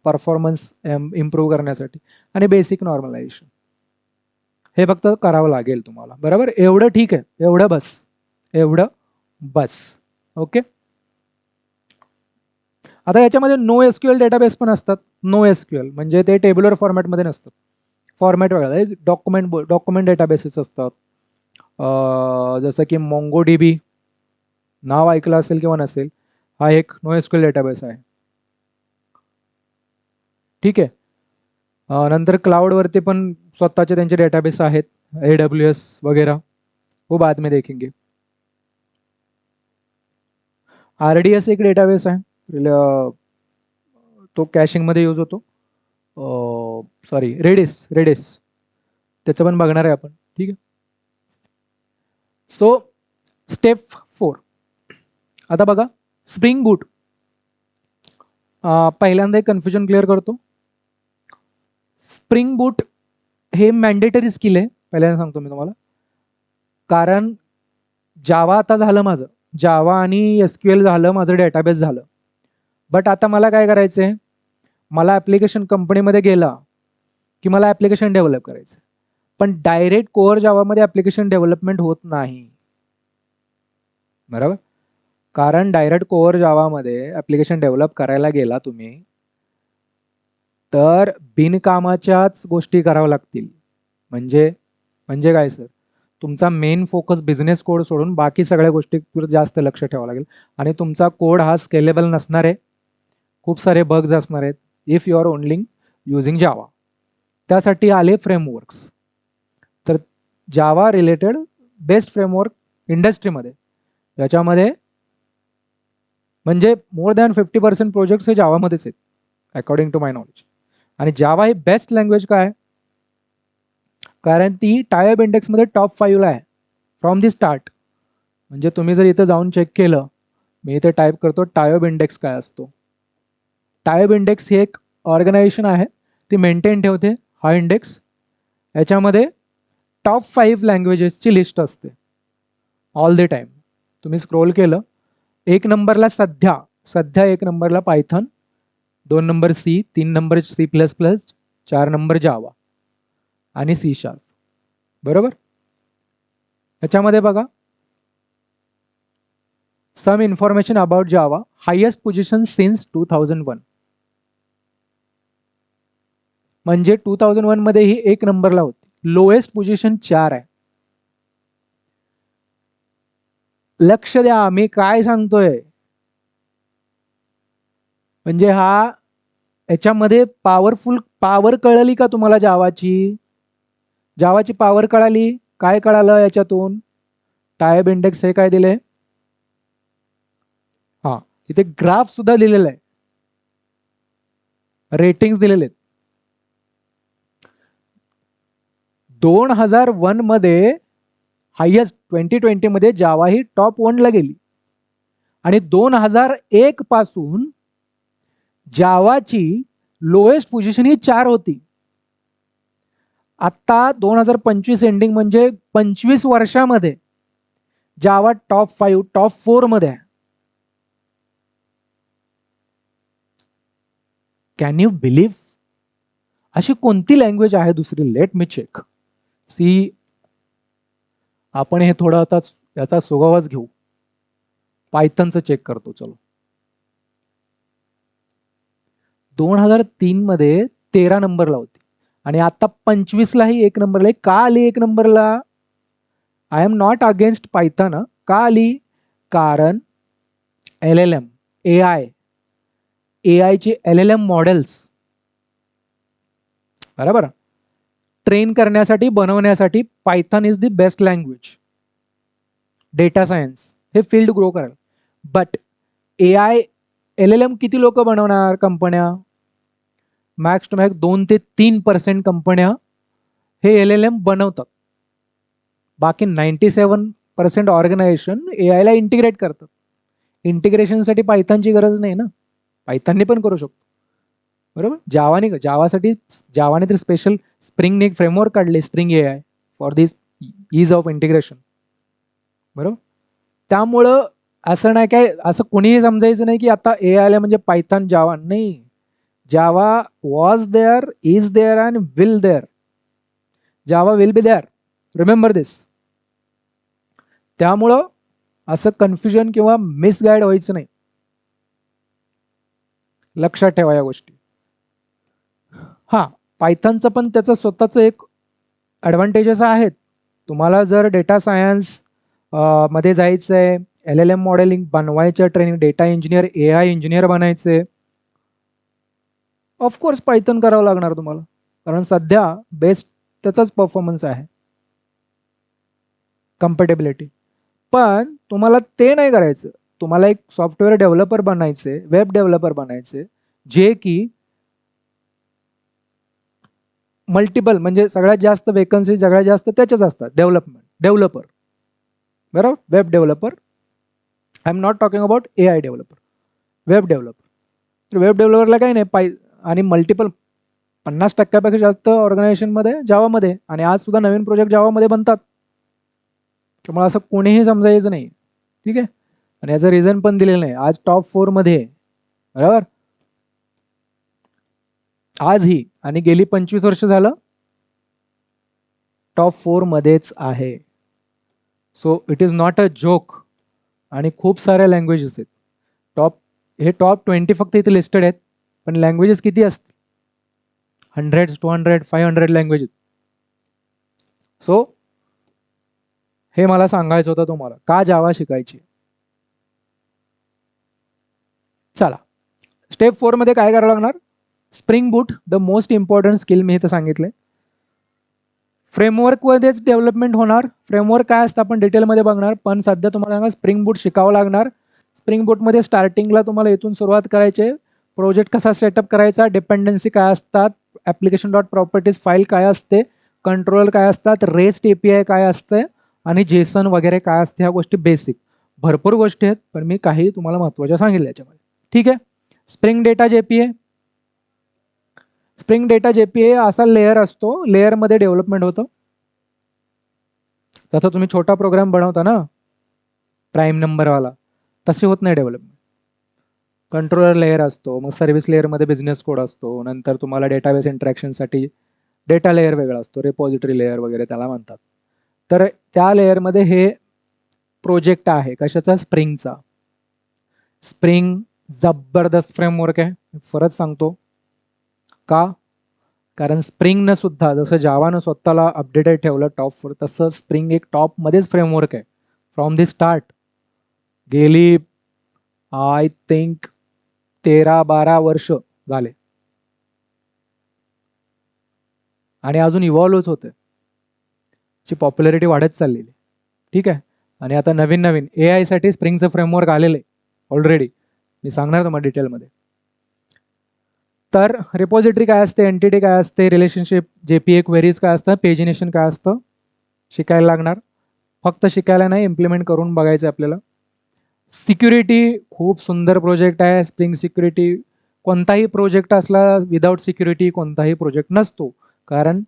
परफॉर्मन्स इम्प्रूव्ह करण्यासाठी. आणि बेसिक नॉर्मलायझेशन हे फक्त करावं लागेल तुम्हाला. बरोबर? एवढं ठीक आहे, एवढं बस. ओके. आता याच्यामध्ये नो SQL डेटाबेस पण असतात. नो SQL म्हणजे ते टेब्युलर फॉर्मॅटमध्ये नसतं, फॉर्मॅट वेगळा. डॉक्युमेंट डेटाबेसेस असतात. जसं की MongoDB नाव ऐकलं असेल किंवा नसेल, हा एक नो SQL डेटाबेस आहे. ठीक आहे. नंतर क्लाउडवरती पण स्वतःचे त्यांचे डेटाबेस आहेत, AWS वगैरे, वो बाद में देखेंगे. RDS एक डेटाबेस आहे, तो कॅशिंगमध्ये यूज होतो. रेडिस त्याचं पण बघणार आहे आपण. ठीक आहे. सो स्टेप 4 आता बघा. स्प्रिंग बूट, पहिल्यांदा एक कन्फ्युजन क्लिअर करतो. स्प्रिंग बूट हे मॅन्डेटरी स्किल आहे, पहिल्यांदा सांगतो मी तुम्हाला. कारण जावा आता झालं माझं, जावा आणि SQL झालं माझं, डेटाबेस झालं. बट आता मला काय करायचं आहे, मला ॲप्लिकेशन कंपनीमध्ये गेला की मला ॲप्लिकेशन डेव्हलप करायचं. पण डायरेक्ट कोअर जावामध्ये ॲप्लिकेशन डेव्हलपमेंट होत नाही. बरोबर? कारण डायरेक्ट कोअर जावामध्ये ॲप्लिकेशन डेव्हलप करायला गेला तुम्ही तर बिनकामाच्याच गोष्टी कराव्या लागतील. म्हणजे काय सर? तुमचा मेन फोकस बिझनेस कोड सोडून बाकी सगळ्या गोष्टीवर जास्त लक्ष ठेवावं लागेल. आणि तुमचा कोड हा स्केलेबल नसणार आहे, खूप सारे बग्स असणार आहेत if you are only using Java. त्यासाठी आले फ्रेमवर्क्स. तर जावा रिलेटेड बेस्ट फ्रेमवर्क इंडस्ट्रीमध्ये, याच्यामध्ये म्हणजे मोर दॅन 50% प्रोजेक्ट्स हे जावामध्येच आहेत अकॉर्डिंग टू माय नॉलेज. आणि जावा ही बेस्ट लँग्वेज काय? कारण ती टायब इंडेक्समध्ये टॉप 5ला आहे फ्रॉम दी स्टार्ट. म्हणजे तुम्ही जर इथं जाऊन चेक केलं, मी इथे टाईप करतो टायब इंडेक्स काय असतो. टायब इंडेक्स ही एक ऑर्गनायझेशन आहे, ती मेंटेन ठेवते हा इंडेक्स. याच्यामध्ये टॉप 5 लँग्वेजेसची लिस्ट असते ऑल द टाईम. तुम्ही स्क्रोल केलं, एक नंबरला सध्या एक नंबरला Python, 2 number C, 3 number C++, 4 number Java आणि C#. बरोबर? याच्यामध्ये बघा, some information about Java, highest position since 2001. म्हणजे 2001 मध्ये ही एक नंबरला होती. लोएस्ट पोझिशन 4 आहे. लक्ष द्या मी काय सांगतोय. म्हणजे हा याच्यामध्ये पावर कळली का तुम्हाला? जावाची पावर कळाली. काय कळालं याच्यातून? टायब इंडेक्स हे काय दिले, हा इथे ग्राफ सुद्धा दिलेला आहे, रेटिंग्स दिलेले आहेत. 2001 मध्ये हायेस्ट, 2020 मध्ये जावा ही टॉप 1 ला गेली. आणि 2001 पासून जावाची लोएस्ट पोझिशन ही 4 होती. आता 2025 एंडिंग म्हणजे 25 वर्षामध्ये जावा टॉप 5, टॉप 4 मध्ये आहे. Can you believe? अशी कोणती लँग्वेज आहे दुसरी? Let me check. सी, आपण हे थोडं आता याचा सुगावाच घेऊ. पायथनचं चेक करतो. चलो, 2003 मध्ये 13 नंबरला होती आणि आता 25 लाही 1 नंबरला. का आली 1 नंबरला? I am not against Python. का आली? कारण LLM, AI चे LLM मॉडेल्स, बरोबर, ट्रेन करण्यासाठी, बनवण्यासाठी Python is the best language. Data science हे फील्ड ग्रो करेल. बट AI LLM किती लोक बनवणार? कंपन्या, मॅक्स टू मॅक्स 2 ते 3% कंपन्या हे LLM बनवतात. बाकी 97% ऑर्गनायझेशन AI ला इंटिग्रेट करतात. इंटिग्रेशनसाठी पायथनची गरज नाही ना, पायथनने पण करू शकतो, बरोबर. जावाने तर स्पेशल स्प्रिंगने एक फ्रेमवर्क काढले, Spring AI, for this ease of integration, बरोबर. त्यामुळं असं नाही काय, असं कोणीही समजायचं नाही की आता AI आलं म्हणजे पायथन, जावा नाही. Java was there, is there and will there. Java will be there, remember this. त्यामुळं असं कन्फ्युजन किंवा मिसगाईड व्हायचं नाही, लक्षात ठेवा या गोष्टी. हा, पायथनचं पण त्याचं स्वतःचं एक ॲडव्हान्टेजेस आहेत. तुम्हाला जर डेटा सायन्स मध्ये जायचं आहे, LLM मॉडेलिंग बनवायचं, training, data engineer, AI engineer बनायचे, ऑफकोर्स पायथन करावं लागणार तुम्हाला, कारण सध्या बेस्ट त्याचाच परफॉर्मन्स आहे, कम्पॅटेबिलिटी. पण तुम्हाला ते नाही करायचं. तुम्हाला एक सॉफ्टवेअर डेव्हलपर बनायचे, वेब डेव्हलपर बनायचे, जे की मल्टिपल, म्हणजे सगळ्यात जास्त वेकन्सी सगळ्यात जास्त त्याच्याच असतात, डेव्हलपर, बरोबर. Web developer, I am not talking about AI developer, web developer. Web डेव्हलपरला काही नाही, आणि मल्टिपल 50% जास्त ऑर्गनायझेशनमध्ये जावामध्ये, आणि आज सुद्धा नवीन प्रोजेक्ट जावामध्ये बनतात. त्यामुळे असं कोणीही समजायचं नाही, ठीक आहे. आणि याचं रिझन पण दिलेलं नाही. आज टॉप 4 मध्ये, बरोबर, आजही आणि गेली 25 वर्ष झालं टॉप 4 मध्येच आहे. So it is not a joke. आणि खूप साऱ्या लँग्वेजेस आहेत. हे टॉप 20 फक्त इथे लिस्टेड आहेत, पण लँग्वेजेस किती असतात? 100, 200, 500 लँग्वेजेस. सो हे मला सांगायचं होतं तुम्हाला, का जावा शिकायची. चला, स्टेप 4 मध्ये काय करावं लागणार? Spring Boot, the most important skill मी इथं सांगितले. फ्रेमवर्कमध्येच डेव्हलपमेंट होणार. फ्रेमवर्क काय असतं आपण डिटेलमध्ये बघणार, पण सध्या तुम्हाला स्प्रिंग बूट शिकावं लागणार. स्प्रिंग बूटमध्ये स्टार्टिंगला तुम्हाला इथून सुरुवात करायची. प्रोजेक्ट कसा सेटअप करायचा, डिपेंडन्सी काय असतात, ॲप्लिकेशन डॉट प्रॉपर्टीज फाईल काय असते, कंट्रोलर काय असतात, रेस्ट API काय असते, आणि जेसन वगैरे काय असते, ह्या गोष्टी बेसिक. भरपूर गोष्टी आहेत, पण मी काही तुम्हाला महत्त्वाच्या सांगितल्या याच्यामध्ये, ठीक आहे. Spring data JPA, spring data JPA असा लेअर असतो, लेअरमध्ये डेव्हलपमेंट होतं. तसं तुम्ही छोटा प्रोग्राम बनवता ना, प्राईम नंबरवाला, तसे होत नाही डेव्हलपमेंट. कंट्रोलर लेअर असतो, मग सर्व्हिस लेअरमध्ये बिझनेस कोड असतो, नंतर तुम्हाला डेटाबेस इंटरॅक्शनसाठी डेटा लेअर वेगळा असतो, रेपॉझिटरी लेअर वगैरे त्याला म्हणतात. तर त्या लेअरमध्ये हे प्रोजेक्ट आहे कशाचा? स्प्रिंगचा. स्प्रिंग जबरदस्त फ्रेमवर्क आहे, परत सांगतो. का? कारण स्प्रिंगनं सुद्धा जसं जावानं स्वतःला अपडेटेड ठेवलं टॉप 4, तसं स्प्रिंग एक टॉपमध्येच फ्रेमवर्क आहे फ्रॉम दी स्टार्ट. गेली आय थिंक 13-12 वर्ष झाले, आणि अजून इव्हॉल्व्हच होते, ची पॉप्युलॅरिटी वाढत चाललेली, ठीक आहे. आणि आता नवीन AI साठी स्प्रिंगचं फ्रेमवर्क आलेलं आहे ऑलरेडी, मी सांगणार तुम्हाला डिटेलमध्ये. तर रिपॉझिटरी काय असते, एंटिटी काय असते, रिलेशनशिप JPA क्वेरीज काय असतं, पेजिनेशन काय असतं, शिकायला लागणार. फक्त शिकायला नाही, इम्प्लिमेंट करून बघायचं आपल्याला. सिक्युरिटी खूप सुंदर प्रोजेक्ट आहे स्प्रिंग सिक्युरिटी. कोणताही प्रोजेक्ट असला विदाउट सिक्युरिटी कोणताही प्रोजेक्ट नसतो, कारण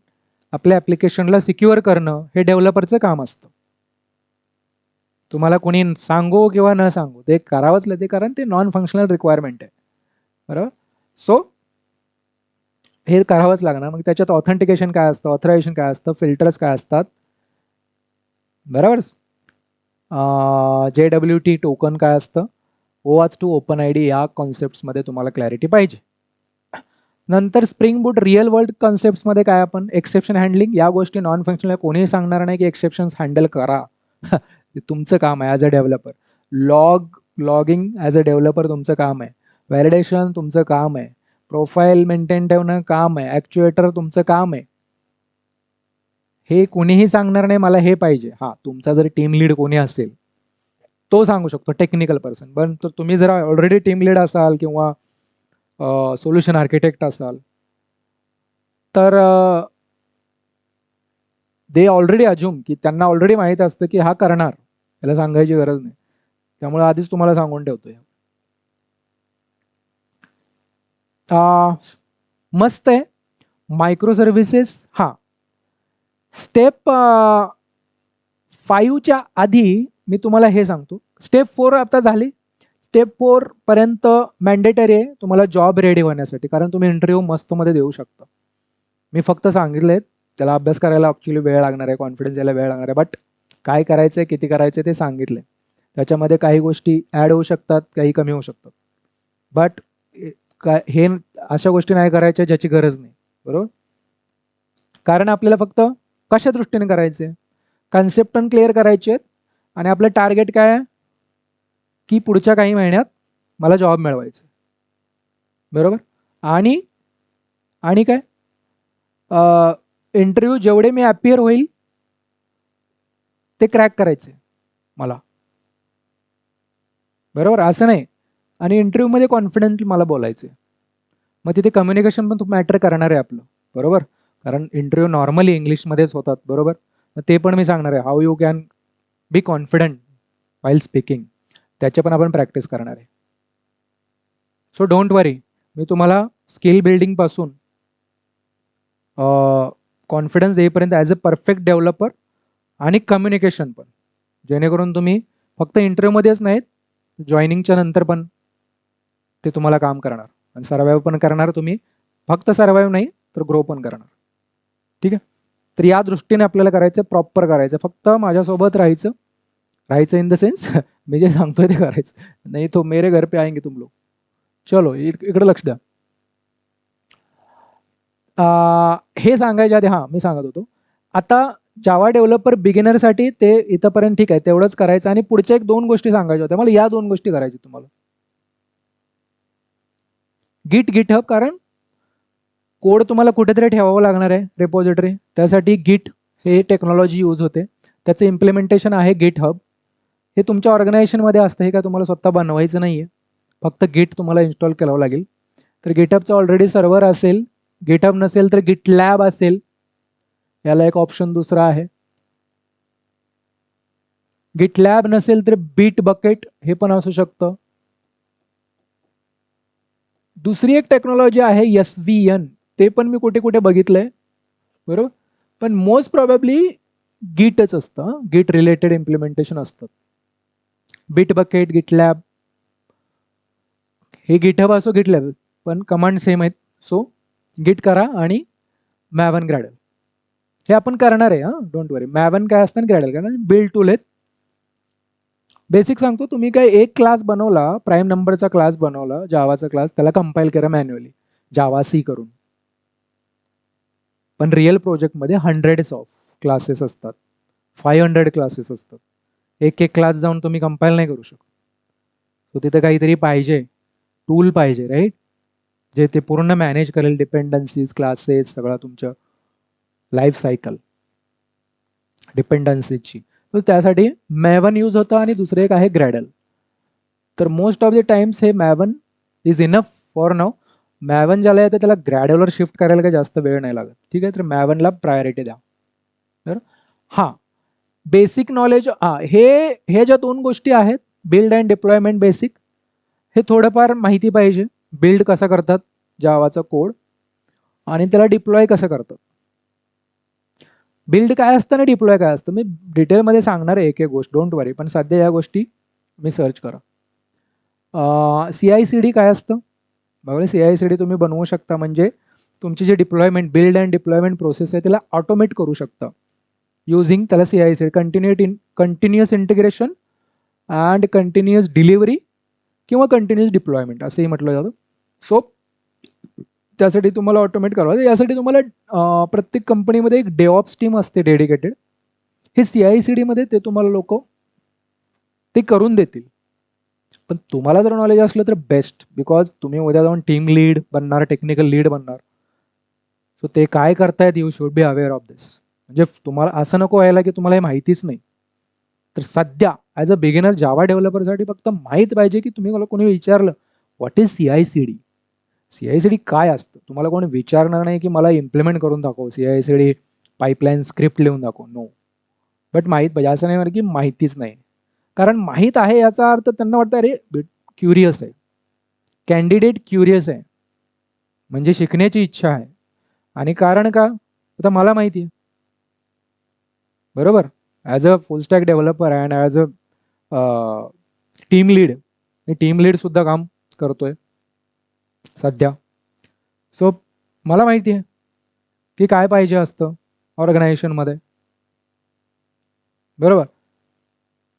आपल्या ॲप्लिकेशनला सिक्युअर करणं हे डेव्हलपरचं काम असतं. तुम्हाला कोणी सांगो किंवा न सांगो, ते करावंच लागते, कारण ते नॉन फंक्शनल रिक्वायरमेंट आहे, बरोबर. सो हे करावंच लागणार. मग त्याच्यात ऑथेंटिकेशन काय असतं, ऑथरायझेशन काय असतं, फिल्टर्स काय असतात, बरोबर. JWT टोकन काय असतं, OAuth two open I D, या कॉन्सेप्ट्समध्ये तुम्हाला क्लॅरिटी पाहिजे. नंतर स्प्रिंग बूट रिअल वर्ल्ड कॉन्सेप्ट्समध्ये काय, आपण एक्सेप्शन हँडलिंग, या गोष्टी नॉन फंक्शनल कोणीही सांगणार नाही की एक्सेप्शन्स हँडल करा. ते तुमचं काम आहे as a developer. Logging as a developer तुमचं काम आहे. व्हॅलिडेशन तुमचं काम आहे. प्रोफाईल मेंटेन ठेवणं काम आहे. ॲक्च्युएटर तुमचं काम आहे. हे कोणीही सांगणार नाही मला हे पाहिजे. हां, तुमचा जर टीम लीड कोणी असेल तो सांगू शकतो, टेक्निकल पर्सन. पण तुम्ही जर ऑलरेडी टीम लीड असाल किंवा सोल्युशन आर्किटेक्ट असाल तर दे ऑलरेडी अज्युम की त्यांना ऑलरेडी माहीत असतं की हा करणार, त्याला सांगायची गरज नाही. त्यामुळे आधीच तुम्हाला सांगून ठेवतोय. मस्त आहे. मायक्रो सर्व्हिसेस, हां, स्टेप 5च्या आधी मी तुम्हाला हे सांगतो. स्टेप 4 आता झाली. स्टेप 4 पर्यंत मॅन्डेटरी आहे तुम्हाला जॉब रेडी होण्यासाठी, कारण तुम्ही इंटरव्ह्यू मस्तमध्ये देऊ शकता. मी फक्त सांगितले त्याला अभ्यास करायला ॲक्च्युली वेळ लागणार आहे, कॉन्फिडन्स यायला वेळ लागणार आहे, बट काय करायचं आहे, किती करायचं आहे ते सांगितले. त्याच्यामध्ये काही गोष्टी ॲड होऊ शकतात, काही कमी होऊ शकतात, बट काय हे अशा गोष्टी नाही करायच्या ज्याची गरज नाही, बरोबर. कारण आपल्याला फक्त कशा दृष्टीने करायचे, कन्सेप्ट पण क्लिअर करायचे आहेत आणि आपलं टार्गेट काय आहे की पुढच्या काही महिन्यात मला जॉब मिळवायचं, बरोबर. आणि आणि काय, इंटरव्ह्यू जेवढे मी अपियर होईल ते क्रॅक करायचे मला, बरोबर. असं नाही. आणि इंटरव्ह्यूमध्ये कॉन्फिडंट मला बोलायचे. मग तिथे कम्युनिकेशन पण मॅटर करणार आहे आपलं, बरोबर. कारण इंटरव्ह्यू नॉर्मली इंग्लिशमध्येच होतात, बरोबर. मग ते पण मी सांगणार आहे, how you can be confident while speaking, त्याचे पण आपण प्रॅक्टिस करणार आहे. सो डोंट वरी, मी तुम्हाला स्किल बिल्डिंगपासून कॉन्फिडन्स देईपर्यंत ॲज अ परफेक्ट डेव्हलपर आणि कम्युनिकेशन पण, जेणेकरून तुम्ही फक्त इंटरव्ह्यूमध्येच नाहीत, जॉईनिंगच्या नंतर पण ते तुम्हाला काम करणार आणि सर्वाईव्ह पण करणार तुम्ही. फक्त सर्वाईव्ह नाही तर ग्रो पण करणार, ठीक आहे. तर या दृष्टीने आपल्याला करायचं, प्रॉपर करायचं, फक्त माझ्यासोबत राहायचं इन द सेन्स मी जे सांगतोय ते करायचं नाही, तो मेरे घर पे आएंगे तुम लोग. चलो इकडे लक्ष द्या. हे सांगायच्या आधी हां मी सांगत होतो, आता जावा डेव्हलपर बिगिनरसाठी ते इथंपर्यंत ठीक आहे, तेवढंच करायचं. आणि पुढच्या 1-2 गोष्टी सांगायच्या होत्या मला. या 2 गोष्टी करायच्या तुम्हाला. गिटहब, कारण कोड तुम्हाला कुठेतरी ठेवावं लागणार आहे, रेपॉझिटरी. त्यासाठी गिट हे टेक्नॉलॉजी यूज होते, त्याचं इम्प्लिमेंटेशन आहे गिटहब. हे तुमच्या ऑर्गनायझेशनमध्ये असतं, हे काय तुम्हाला स्वतः बनवायचं नाही आहे, फक्त गिट तुम्हाला इन्स्टॉल करावं लागेल. तर गिटहबचं ऑलरेडी सर्व्हर असेल, गिटहब नसेल तर गिटलॅब असेल, याला एक ऑप्शन दुसरा आहे. गिटलॅब नसेल तर बीट बकेट हे पण असू शकतं. दुसरी एक टेक्नॉलॉजी आहे SVN, ते पण मी कुठे कुठे बघितलंय, बरोबर. पण मोस्ट प्रॉबेबली गिटच असतं, गिट रिलेटेड इम्प्लिमेंटेशन असतं. बीट बकेट, गिटलॅब, हे गिटहब असो गिटलॅब, पण कमांड सेम आहेत. सो गिट करा आणि मॅवन ग्रॅडल हे आपण करणार आहे. हां, डोंट वरी. मॅवन काय असतं, ग्रॅडल काय, बिल्ड टूल आहेत. बेसिक सांगतो, तुम्ही काय एक क्लास बनवला, प्राईम नंबरचा क्लास बनवला, जावाचा क्लास, त्याला कंपाईल करा मॅन्युअली जावा C करून. पण रिअल प्रोजेक्टमध्ये हंड्रेड्स ऑफ क्लासेस असतात, 500 क्लासेस असतात. एक क्लास जाऊन तुम्ही कंपाईल नाही करू शकत. तो तिथे काहीतरी पाहिजे, टूल पाहिजे, राईट, जे ते पूर्ण मॅनेज करेल, डिपेंडन्सीज, क्लासेस, सगळं तुमचं लाईफ सायकल डिपेंडन्सीची. तर त्यासाठी मॅवन यूज होतं आणि दुसरं एक आहे ग्रॅडल. तर मोस्ट ऑफ द टाइम्स हे मॅवन इज इनफ फॉर नाव. मॅवन ज्याला येतं त्याला ग्रॅडलवर शिफ्ट करायला काही जास्त वेळ नाही लागत, ठीक आहे. तर मॅवनला प्रायोरिटी द्या. तर हां, बेसिक नॉलेज, हे ज्या 2 गोष्टी आहेत, बिल्ड अँड डिप्लॉयमेंट बेसिक, हे थोडंफार माहिती पाहिजे. बिल्ड कसं करतात जावाचा कोड आणि त्याला डिप्लॉय कसं करतात. बिल्ड काय असतं आणि डिप्लॉय काय असतं मी डिटेलमध्ये सांगणार आहे, एक एक गोष्ट, डोंट वरी. पण सध्या या गोष्टी मी सर्च करा. CI/CD काय असतं बघा. CI/CD तुम्ही बनवू शकता, म्हणजे तुमची जे deployment build and deployment process आहे त्याला ऑटोमेट करू शकता युझिंग त्याला CI/CD continuous integration and continuous delivery किंवा कंटिन्युअस डिप्लॉयमेंट असंही म्हटलं जातं. सो त्यासाठी तुम्हाला ऑटोमेट करावं. यासाठी तुम्हाला प्रत्येक कंपनीमध्ये एक डेऑप्स टीम असते डेडिकेटेड. हे CI/CD मध्ये ते तुम्हाला लोक ते करून देतील. पण तुम्हाला जर नॉलेज असलं तर बेस्ट, बिकॉज तुम्ही उद्या जाऊन टीम लीड बनणार, टेक्निकल लीड बनणार. सो ते काय करतायत you should be aware of this. म्हणजे तुम्हाला असं नको व्हायला की तुम्हाला हे माहितीच नाही. तर सध्या ॲज अ बिगिनर जावा डेव्हलपरसाठी फक्त माहीत पाहिजे की तुम्ही मला कोणी विचारलं व्हॉट इज CI/CD, CI/CD काय असतं, तुम्हाला कोणी विचारणार नाही की मला इम्प्लिमेंट करून दाखव CI/CD पाईपलाईन स्क्रिप्ट लिहून दाखव. नो, बट माहीत पाहिजे. असं नाही की माहितीच नाही. कारण माहीत आहे याचा अर्थ त्यांना वाटतं अरे क्युरियस आहे, कॅन्डिडेट क्युरियस आहे, म्हणजे शिकण्याची इच्छा आहे. आणि कारण का, आता मला माहिती आहे बरोबर, as a full stack developer and as a team lead, me team lead सुद्धा काम करतोय सध्या. सो मला माहिती आहे की काय पाहिजे असतं ऑर्गनायझेशनमध्ये. बरोबर,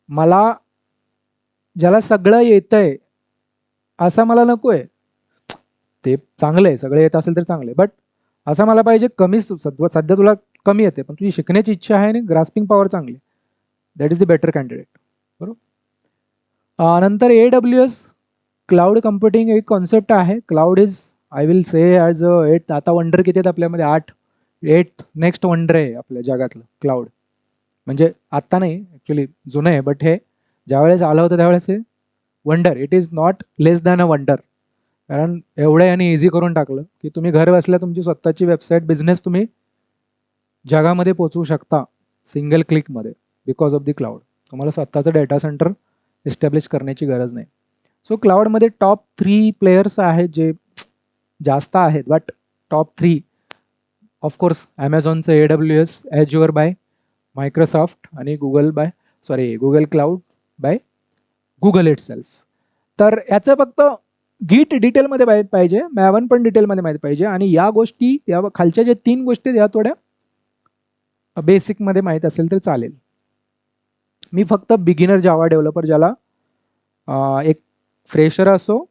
मला ज्याला सगळं येतंय असं मला नको आहे. ते चांगलं आहे, सगळं येत असेल तर चांगलं आहे, बट असं मला पाहिजे कमी, सध्या तुला कमी येते पण तुझी शिकण्याची इच्छा आहे आणि ग्रास्पिंग पॉवर चांगली, that is the better candidate. बरोबर. नंतर AWS क्लाउड कम्प्युटिंग एक कॉन्सेप्ट आहे. Cloud is I will say as a 8, आता वंडर किती आहेत आपल्यामध्ये, 8 नेक्स्ट वंडर आहे आपल्या जगातलं क्लाउड. म्हणजे आत्ता नाही ॲक्च्युली, जुनं आहे, बट हे ज्यावेळेस आलं होतं त्यावेळेस हे wonder, it is not less than a wonder. कारण एवढं याने इझी करून टाकलं की तुम्ही घर बसल्या तुमची स्वतःची वेबसाईट बिझनेस तुम्ही जगामध्ये पोचवू शकता सिंगल क्लिकमध्ये, बिकॉज ऑफ दी क्लाउड. तुम्हाला स्वतःचं डेटा सेंटर एस्टॅब्लिश करण्याची गरज नाही. सो क्लाउडमध्ये टॉप 3 प्लेयर्स आहेत जे जास्त आहेत, बट टॉप 3 ऑफकोर्स ॲमेझॉनचं AWS, ॲज्युअर बाय मायक्रोसॉफ्ट आणि Google cloud by Google itself. तर याचं फक्त गीट डिटेलमध्ये पाहिजे, मॅवन पण डिटेलमध्ये माहीत पाहिजे, आणि या गोष्टी, या खालच्या ज्या 3 गोष्टी या थोड्या बेसिकमध्ये माहीत असेल तर चालेल. मी फक्त बिगिनर जावा डेव्हलपर, ज्याला एक फ्रेशर असो,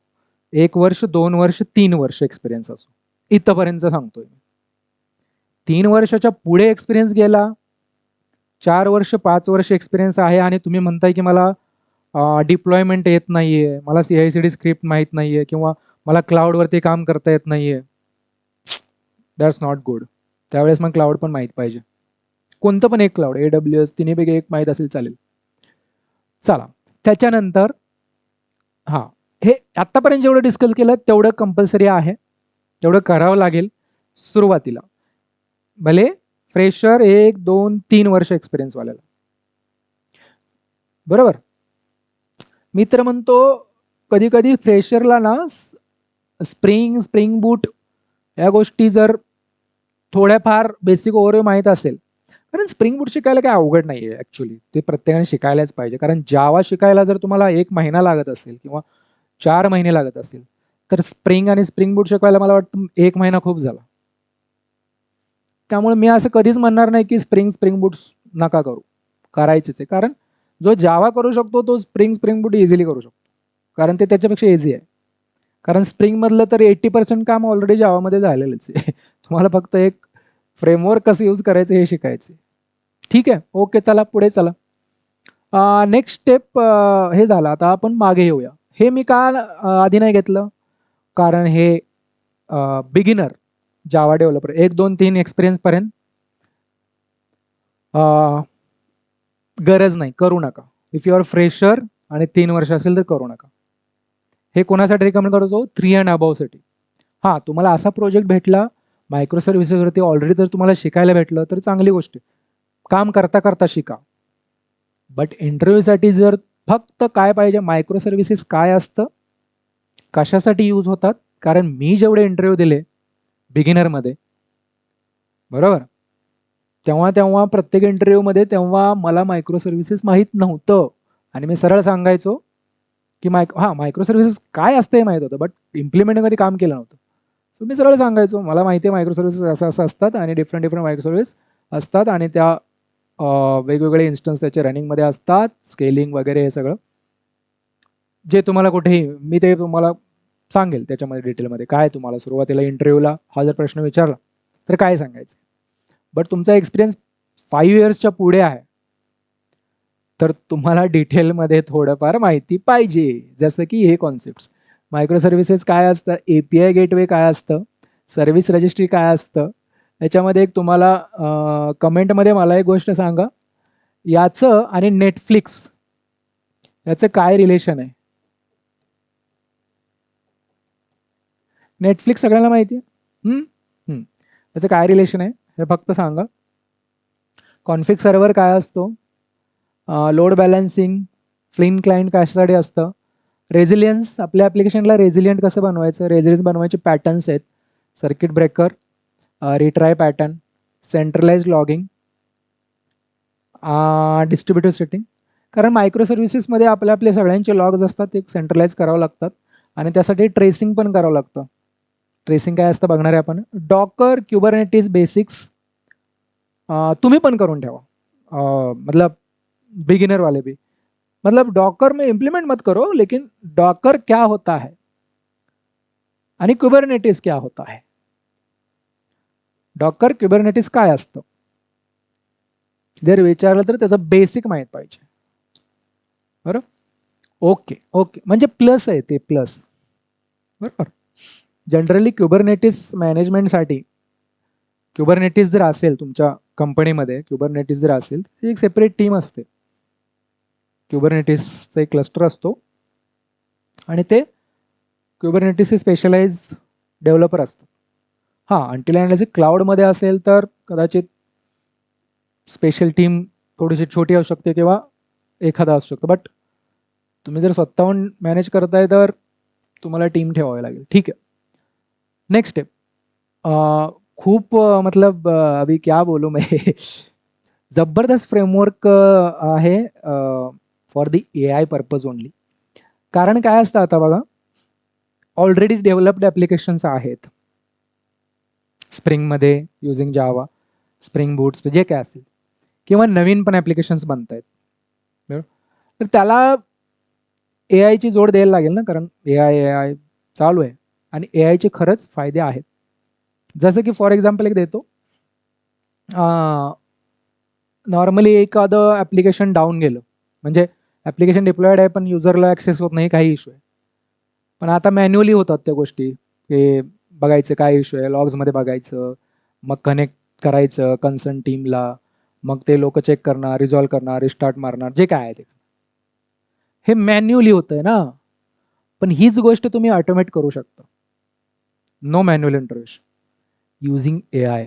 1 वर्ष 2 वर्ष 3 वर्ष एक्सपिरियन्स असो, इथंपर्यंत सांगतोय. 3 वर्षाच्या पुढे एक्सपिरियन्स गेला, 4 वर्ष 5 वर्ष एक्सपिरियन्स आहे आणि तुम्ही म्हणताय की मला डिप्लॉयमेंट येत नाहीये, मला CI/CD स्क्रिप्ट माहीत नाहीये, किंवा मला क्लाउडवरती काम करता येत नाहीये, दॅट्स नॉट गुड. त्यावेळेस मग क्लाउड पण माहीत पाहिजे, कोणतं पण एक क्लाउड, AWS, तिन्हीपैकी एक माहीत असेल चालेल. चला, त्याच्यानंतर हे आत्तापर्यंत जेवढं डिस्कस केलं तेवढं कंपल्सरी आहे, तेवढं करावं लागेल सुरुवातीला, भले फ्रेशर 1 2 3 वर्ष एक्सपिरियन्स वाल्याला. बरोबर. मी तर म्हणतो कधी कधी फ्रेशरला ना स्प्रिंग बूट या गोष्टी जर थोड्याफार बेसिक ओव्हरव्ह्यू माहीत असेल, कारण स्प्रिंग बूट शिकायला काय अवघड नाही आहे ॲक्च्युली, ते प्रत्येकाने शिकायलाच पाहिजे. कारण जावा शिकायला जर तुम्हाला 1 महिना लागत असेल किंवा 4 महिने लागत असेल, तर स्प्रिंग आणि स्प्रिंग बूट शिकायला मला वाटतं 1 महिना खूप झाला. त्यामुळे मी असं कधीच म्हणणार नाही की स्प्रिंग बूट नका करू, करायचेच आहे. कारण जो जावा करू शकतो तो स्प्रिंग बूट इझिली करू शकतो, कारण ते त्याच्यापेक्षा इझी आहे. कारण स्प्रिंगमधलं तर 80% काम ऑलरेडी जावामध्ये झालेलंच आहे. तुम्हाला फक्त एक फ्रेमवर्क कसं यूज करायचं हे शिकायचं. ठीक आहे, ओके, चला पुढे चला. नेक्स्ट स्टेप हे झालं. आता आपण मागे येऊया. हे मी का आधी नाही घेतलं, कारण हे बिगिनर जावा डेव्हलपर 1 2 3 एक्सपिरियन्सपर्यंत गरज नाही, करू नका. इफ यू आर फ्रेशर आणि 3 वर्ष असेल तर करू नका. हे कोणासाठी रिकमेंड करतो, 3 अँड अबावसाठी. हां, तुम्हाला असा प्रोजेक्ट भेटला मायक्रो सर्व्हिसेसवरती ऑलरेडी, तर तुम्हाला शिकायला भेटलं तर चांगली गोष्ट आहे, काम करता करता शिका. बट इंटरव्ह्यूसाठी जर फक्त काय पाहिजे, मायक्रो सर्व्हिसेस काय असतं, कशासाठी यूज होतात, कारण मी जेवढे इंटरव्ह्यू दिले बिगिनरमध्ये, बरोबर, तेव्हा प्रत्येक इंटरव्ह्यूमध्ये तेव्हा मला मायक्रो सर्व्हिसेस माहीत नव्हतं, आणि मी सरळ सांगायचो की मायक्रो सर्व्हिसेस काय असतं हे माहीत होतं, बट इम्प्लिमेंटिंगमध्ये काम केलं नव्हतं. सो मी सरळ सांगायचो मला माहिती आहे मायक्रो सर्व्हिसेस असं असं असतात आणि डिफरंट डिफरंट मायक्रो सर्व्हिस असतात आणि त्या वेगवेगळे इन्स्टन्स त्याचे रनिंगमध्ये असतात, स्केलिंग वगैरे हे सगळं जे तुम्हाला कुठेही मी ते तुम्हाला सांगेल त्याच्यामध्ये डिटेलमध्ये काय तुम्हाला सुरुवातीला इंटरव्ह्यूला हा जर प्रश्न विचारला तर काय सांगायचं. बट तुमचा एक्सपिरियन्स 5 इयर्सच्या पुढे आहे तर तुम्हाला डिटेलमध्ये थोडंफार माहिती पाहिजे. जसं की हे कॉन्सेप्ट मायक्रो सर्व्हिसेस काय असतं, API गेटवे काय असतं, सर्व्हिस रजिस्ट्री काय असतं, याच्यामध्ये एक तुम्हाला कमेंटमध्ये मला एक गोष्ट सांगा, याचं आणि नेटफ्लिक्स याचं काय रिलेशन आहे. नेटफ्लिक्स सगळ्यांना माहिती आहे. त्याचं काय रिलेशन आहे हे फक्त सांगा. कॉन्फिग सर्व्हर काय असतो, लोड बॅलन्सिंग, फ्लिन क्लायंट कशासाठी असतं, रेझिलियन्स आपल्या ॲप्लिकेशनला रेझिलियंट कसं बनवायचं, रेझिलियन्स बनवायचे पॅटर्न्स आहेत, circuit breaker, retry pattern, centralise logging, distributive setting. कारण मायक्रो सर्व्हिसेसमध्ये आपले सगळ्यांचे लॉग्स असतात ते सेंट्रलाइज करावं लागतात आणि त्यासाठी ट्रेसिंग पण करावं लागतं. ट्रेसिंग काय असतं बघणार आहे आपण. डॉकर, क्युबरनेटिस बेसिक्स तुम्ही पण करून ठेवा, मतलब बिगिनर वाले भी. मतलब डॉकर में इम्प्लीमेंट मत करो लेकिन डॉकर क्या होता है आणि क्युबरनेटिस क्या होता है. डॉकर क्युबरनेटिस काय असतं जर विचारलं तर त्याचं बेसिक माहीत पाहिजे. बरोबर. ओके ओके म्हणजे प्लस आहे ते प्लस. बरोबर. जनरली क्युबरनेटिस मॅनेजमेंटसाठी क्युबरनेटिस जर असेल तुमच्या कंपनीमध्ये, क्युबरनेटिस जर असेल तर एक सेपरेट टीम असते. क्युबरनेटिसचा एक क्लस्टर असतो आणि ते क्युबरनेटिसचे स्पेशलाइज डेव्हलपर असतात. हां, अंटिल अँड अनलेस क्लाउडमध्ये असेल तर कदाचित स्पेशल टीम थोडीशी छोटी असू शकते किंवा एखादा असू शकतो. बट तुम्ही जर स्वतःहून मॅनेज करताय तर तुम्हाला टीम ठेवावी लागेल. ठीक आहे. Next step. खूप मतलब अभी क्या बोलूं मैं जबरदस्त फ्रेमवर्क आहे for the AI purpose only. कारण काय असतं आता बघा, ऑलरेडी डेव्हलप्ड ॲप्लिकेशन्स आहेत स्प्रिंगमध्ये युझिंग जावा, स्प्रिंग बूट्स जे काय असेल किंवा नवीन पण ॲप्लिकेशन्स बनत आहेत. बरोबर. तर त्याला AIची जोड द्यायला लागेल ना, कारण AI चालू आहे आणि AIचे खरंच फायदे आहेत. जसं की फॉर एक्झाम्पल एक देतो. नॉर्मली एखादं ॲप्लिकेशन डाऊन गेलं म्हणजे ॲप्लिकेशन डिप्लॉयड आहे पण युजरला ॲक्सेस होत नाही, काही इश्यू आहे. पण आता मॅन्युअली होतात त्या गोष्टी, की बघायचं काय इश्यू आहे, लॉग्समध्ये बघायचं, मग कनेक्ट करायचं कन्सर्न टीमला, मग ते लोक चेक करणार, रिझॉल्व करणार, रिस्टार्ट मारणार, जे काय आहे ते. हे मॅन्युअली होतंय ना, पण हीच गोष्ट तुम्ही ऑटोमेट करू शकता. No manual intervention using AI.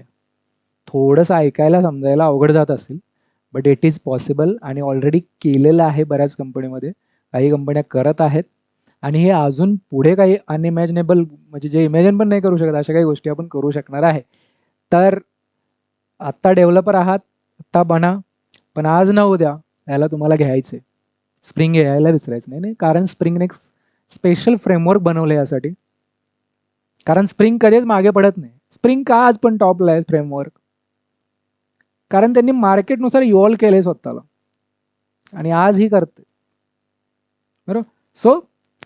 थोडंसं ऐकायला समजायला अवघड जात असेल बट इट इज पॉसिबल आणि ऑलरेडी केलेलं आहे बऱ्याच कंपनीमध्ये. काही कंपन्या करत आहेत आणि हे अजून पुढे काही अनइमॅजिनेबल म्हणजे जे इमॅजिन पण नाही करू शकत अशा काही गोष्टी आपण करू शकणार आहे. तर आत्ता डेव्हलपर आहात, आत्ता बना, पण आज ना उद्या याला तुम्हाला घ्यायचं आहे. स्प्रिंग AIला विसरायचं नाही. कारण स्प्रिंगने एक स्पेशल फ्रेमवर्क बनवलं यासाठी. कारण स्प्रिंग कधीच मागे पडत नाही. स्प्रिंग का आज पण टॉपला आहे फ्रेमवर्क, कारण त्यांनी मार्केटनुसार इव्हॉल्व केले स्वतःला आणि आजही करते. बरोबर. So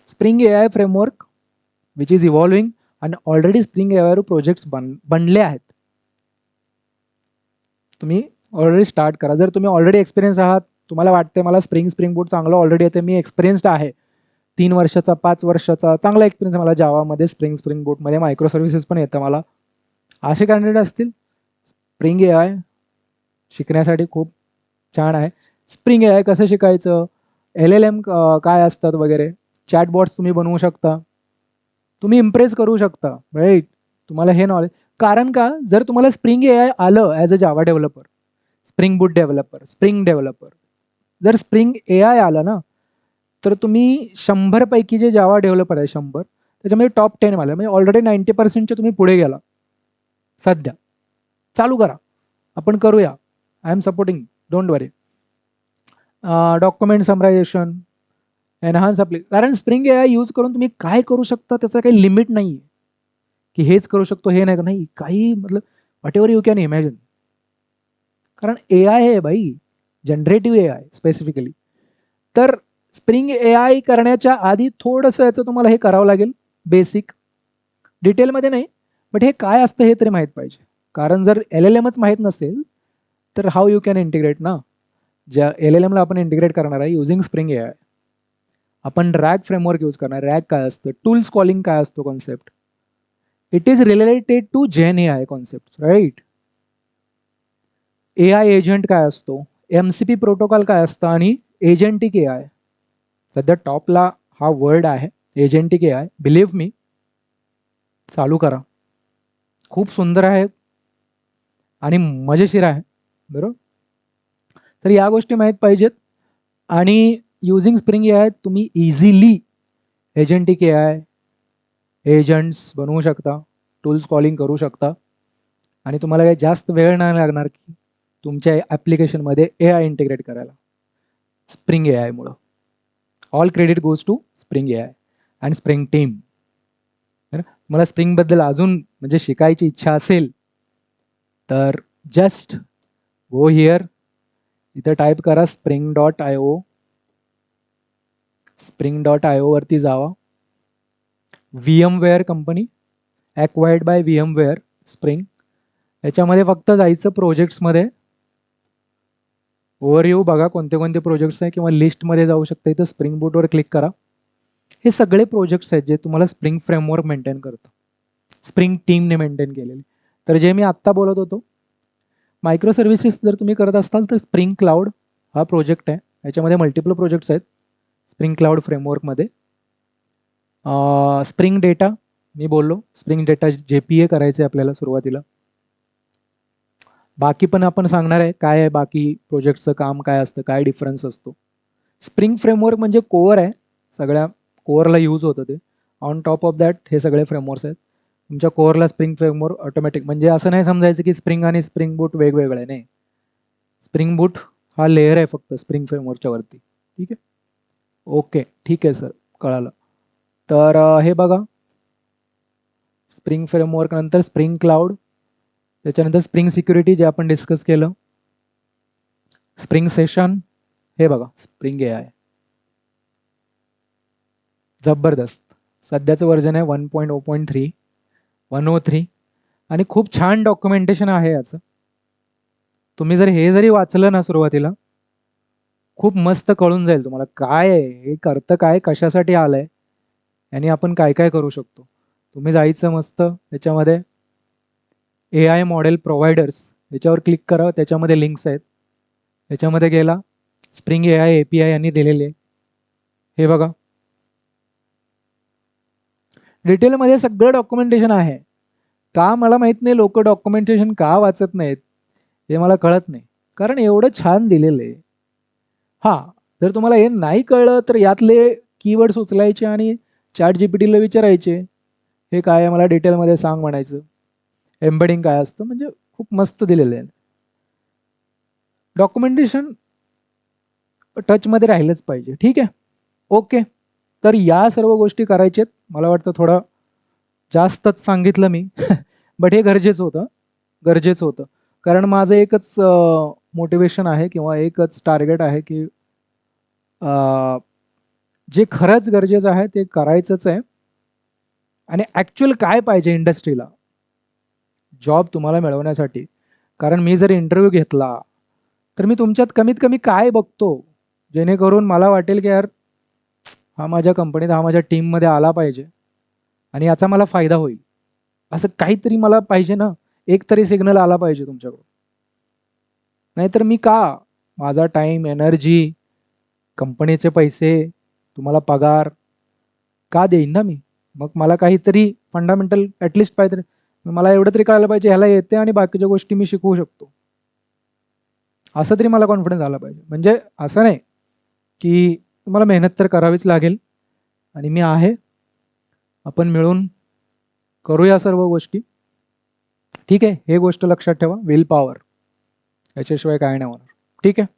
spring AI framework which is evolving आणि ऑलरेडी स्प्रिंग AI प्रोजेक्ट्स बनले आहेत. तुम्ही ऑलरेडी स्टार्ट करा. जर तुम्ही ऑलरेडी एक्सपिरियन्स आहात, तुम्हाला वाटते मला स्प्रिंग बूट चांगलं ऑलरेडी येते, मी एक्सपिरियन्स्ड आहे, 3 वर्षाचा 5 वर्षाचा चांगला एक्सपिरियन्स मला जावामध्ये, स्प्रिंग बूटमध्ये, मायक्रो सर्व्हिसेस पण येतं मला, असे कॅन्डिडेट असतील, स्प्रिंग AI शिकण्यासाठी खूप छान आहे. स्प्रिंग AI कसं शिकायचं, LLM काय असतात वगैरे, चॅटबॉट्स तुम्ही बनवू शकता, तुम्ही इम्प्रेस करू शकता, राईट. तुम्हाला हे नॉलेज, कारण का जर तुम्हाला स्प्रिंग AI आलं as a Java developer, spring boot developer, spring developer, जर स्प्रिंग AI आलं ना तर तुम्ही 100 पैकी जे जावा डेव्हलपर आहे 100 त्याच्यामध्ये टॉप 10 आले, म्हणजे ऑलरेडी 90% तुम्ही पुढे गेला. सध्या चालू करा, आपण करूया, I am supporting, don't worry. Document summarization, enhance कारण स्प्रिंग AI यूज करून तुम्ही काय करू शकता त्याचं काही लिमिट नाही आहे. की हेच करू शकतो हे नाही, नाही काही मतलब what ever you can imagine. कारण ए आय आहे भाई, जनरेटिव्ह ए आय स्पेसिफिकली. तर स्प्रिंग ए आय करण्याच्या आधी थोडंसं याचं तुम्हाला हे करावं लागेल, बेसिक डिटेलमध्ये नाही, बट हे काय असतं हे तरी माहीत पाहिजे. कारण जर LLMच माहीत नसेल तर हाऊ यू कॅन इंटिग्रेट ना. ज्या LLMला आपण इंटिग्रेट करणार आहे युझिंग स्प्रिंग ए आय. आपण रॅग फ्रेमवर्क यूज करणार. रॅग काय असतं, टूल्स कॉलिंग काय असतो concept, it is related to gen A I concept, right. A I agent काय असतो, MCP प्रोटोकॉल काय असतं, आणि एजंटिक ए आय. सध्या टॉपला हा वर्ड आहे एजंटिक ए आय. बिलीव्ह मी, चालू करा, खूप सुंदर आहे आणि मजेशीर आहे, बरोबर. तर या गोष्टी माहीत पाहिजेत. आणि युझिंग स्प्रिंग ए आय तुम्ही इझिली एजंटिक ए आय एजंट्स बनवू शकता, टूल्स कॉलिंग करू शकता, आणि तुम्हाला काही जास्त वेळ नाही लागणार की तुमच्या ॲप्लिकेशनमध्ये ए आय इंटिग्रेट करायला स्प्रिंग ए आयमुळं. All credit goes to Spring A I and Spring team. मला स्प्रिंगबद्दल अजून म्हणजे शिकायची इच्छा असेल तर जस्ट गो हिअर, इथं टाईप करा spring.io. spring.io वरती जावा. VMware company, acquired by VMware Spring. याच्यामध्ये फक्त जायचं प्रोजेक्ट्समध्ये, ओव्हरव्ह्यू बघा कोणते कोणते प्रोजेक्ट्स आहे, किंवा लिस्टमध्ये जाऊ शकता. इथं स्प्रिंग बूटवर क्लिक करा. हे सगळे प्रोजेक्ट्स आहेत जे तुम्हाला स्प्रिंग फ्रेमवर्क मेंटेन करतं, स्प्रिंग टीमने मेंटेन केलेले. तर जे मी आत्ता बोलत होतो, मायक्रो सर्व्हिसेस जर तुम्ही करत असाल तर स्प्रिंग क्लाउड हा प्रोजेक्ट आहे. याच्यामध्ये मल्टिपल प्रोजेक्ट्स आहेत स्प्रिंग क्लाउड फ्रेमवर्कमध्ये. स्प्रिंग डेटा मी बोललो, स्प्रिंग डेटा JPA करायचं आहे आपल्याला सुरुवातीला. बाकी पण आपण सांगणार आहे काय आहे बाकी प्रोजेक्टचं काम काय असतं, काय डिफरन्स असतो. स्प्रिंग फ्रेमवर्क म्हणजे कोअर आहे, सगळ्या कोअरला यूज होतं ते. ऑन टॉप ऑफ दॅट हे सगळे फ्रेमवर्क्स आहेत. तुमच्या कोअरला स्प्रिंग फ्रेमवर्क ऑटोमॅटिक, म्हणजे असं नाही समजायचं की स्प्रिंग आणि स्प्रिंग बूट वेगवेगळे नाही. स्प्रिंग बूट हा लेअर आहे फक्त स्प्रिंग फ्रेमवर्कच्या वरती, ठीक आहे. ओके, ठीक आहे सर, कळालं. तर हे बघा, स्प्रिंग फ्रेमवर्क नंतर स्प्रिंग क्लाउड, त्याच्यानंतर स्प्रिंग सिक्युरिटी जे आपण डिस्कस केलं, स्प्रिंग सेशन, हे बघा स्प्रिंग ए आय. जबरदस्त. सध्याचं वर्जन आहे 1.0.3 103, आणि खूप छान डॉक्युमेंटेशन आहे याचं. तुम्ही जर हे जरी वाचलं ना सुरुवातीला, खूप मस्त कळून जाईल तुम्हाला काय आहे हे, करतं काय, कशासाठी आलंय, आणि आपण काय काय करू शकतो. तुम्ही जायचं मस्त त्याच्यामध्ये AI मॉडेल प्रोव्हायडर्स याच्यावर क्लिक करा, त्याच्यामध्ये लिंक्स आहेत. याच्यामध्ये गेला, स्प्रिंग AI API यांनी दिलेले, हे बघा डिटेलमध्ये सगळं डॉक्युमेंटेशन आहे. का मला माहित नाही लोक डॉक्युमेंटेशन का वाचत नाहीत हे मला कळत नाही, कारण एवढं छान दिलेलं आहे. हां, जर तुम्हाला हे नाही कळलं तर यातले कीवर्ड्स उचलायचे आणि ChatGPTला विचारायचे, हे काय आहे मला डिटेलमध्ये सांग म्हणायचं, एम्बेडिंग काय असतं, म्हणजे खूप मस्त दिलेलं आहे. डॉक्युमेंटेशन टचमध्ये राहिलंच पाहिजे, ठीक आहे. ओके, तर या सर्व गोष्टी करायच्यात. मला वाटतं थोडं जास्तच सांगितलं मी बट हे गरजेचं होतं. कारण माझं एकच मोटिवेशन आहे किंवा एकच टार्गेट आहे की जे खरंच गरजेचं आहे ते करायचंच आहे. आणि ॲक्च्युअल काय पाहिजे इंडस्ट्रीला जॉब तुम्हाला मिळवण्यासाठी. कारण मी जर इंटरव्ह्यू घेतला तर मी तुमच्यात कमीत कमी काय बघतो, जेणेकरून मला वाटेल की यार हा माझ्या कंपनीत, हा माझ्या टीममध्ये आला पाहिजे आणि याचा मला फायदा होईल. असं काहीतरी मला पाहिजे ना, एक तरी सिग्नल आला पाहिजे तुमच्याकडून. नाहीतर मी का माझा टाईम, एनर्जी, कंपनीचे पैसे, तुम्हाला पगार का देईन ना मी. मग मला काहीतरी फंडामेंटल ॲटलिस्ट पाहिजे. मला एवढं तरी कळायला पाहिजे ह्याला येते आणि बाकीच्या गोष्टी मी शिकवू शकतो, असं तरी मला कॉन्फिडन्स आला पाहिजे. म्हणजे असं नाही की तुम्हाला मेहनत तर करावीच लागेल आणि मी आहे, आपण मिळून करूया सर्व गोष्टी, ठीक आहे. हे गोष्ट लक्षात ठेवा, विल पॉवर, याच्याशिवाय काय नाही होणार, ठीक आहे.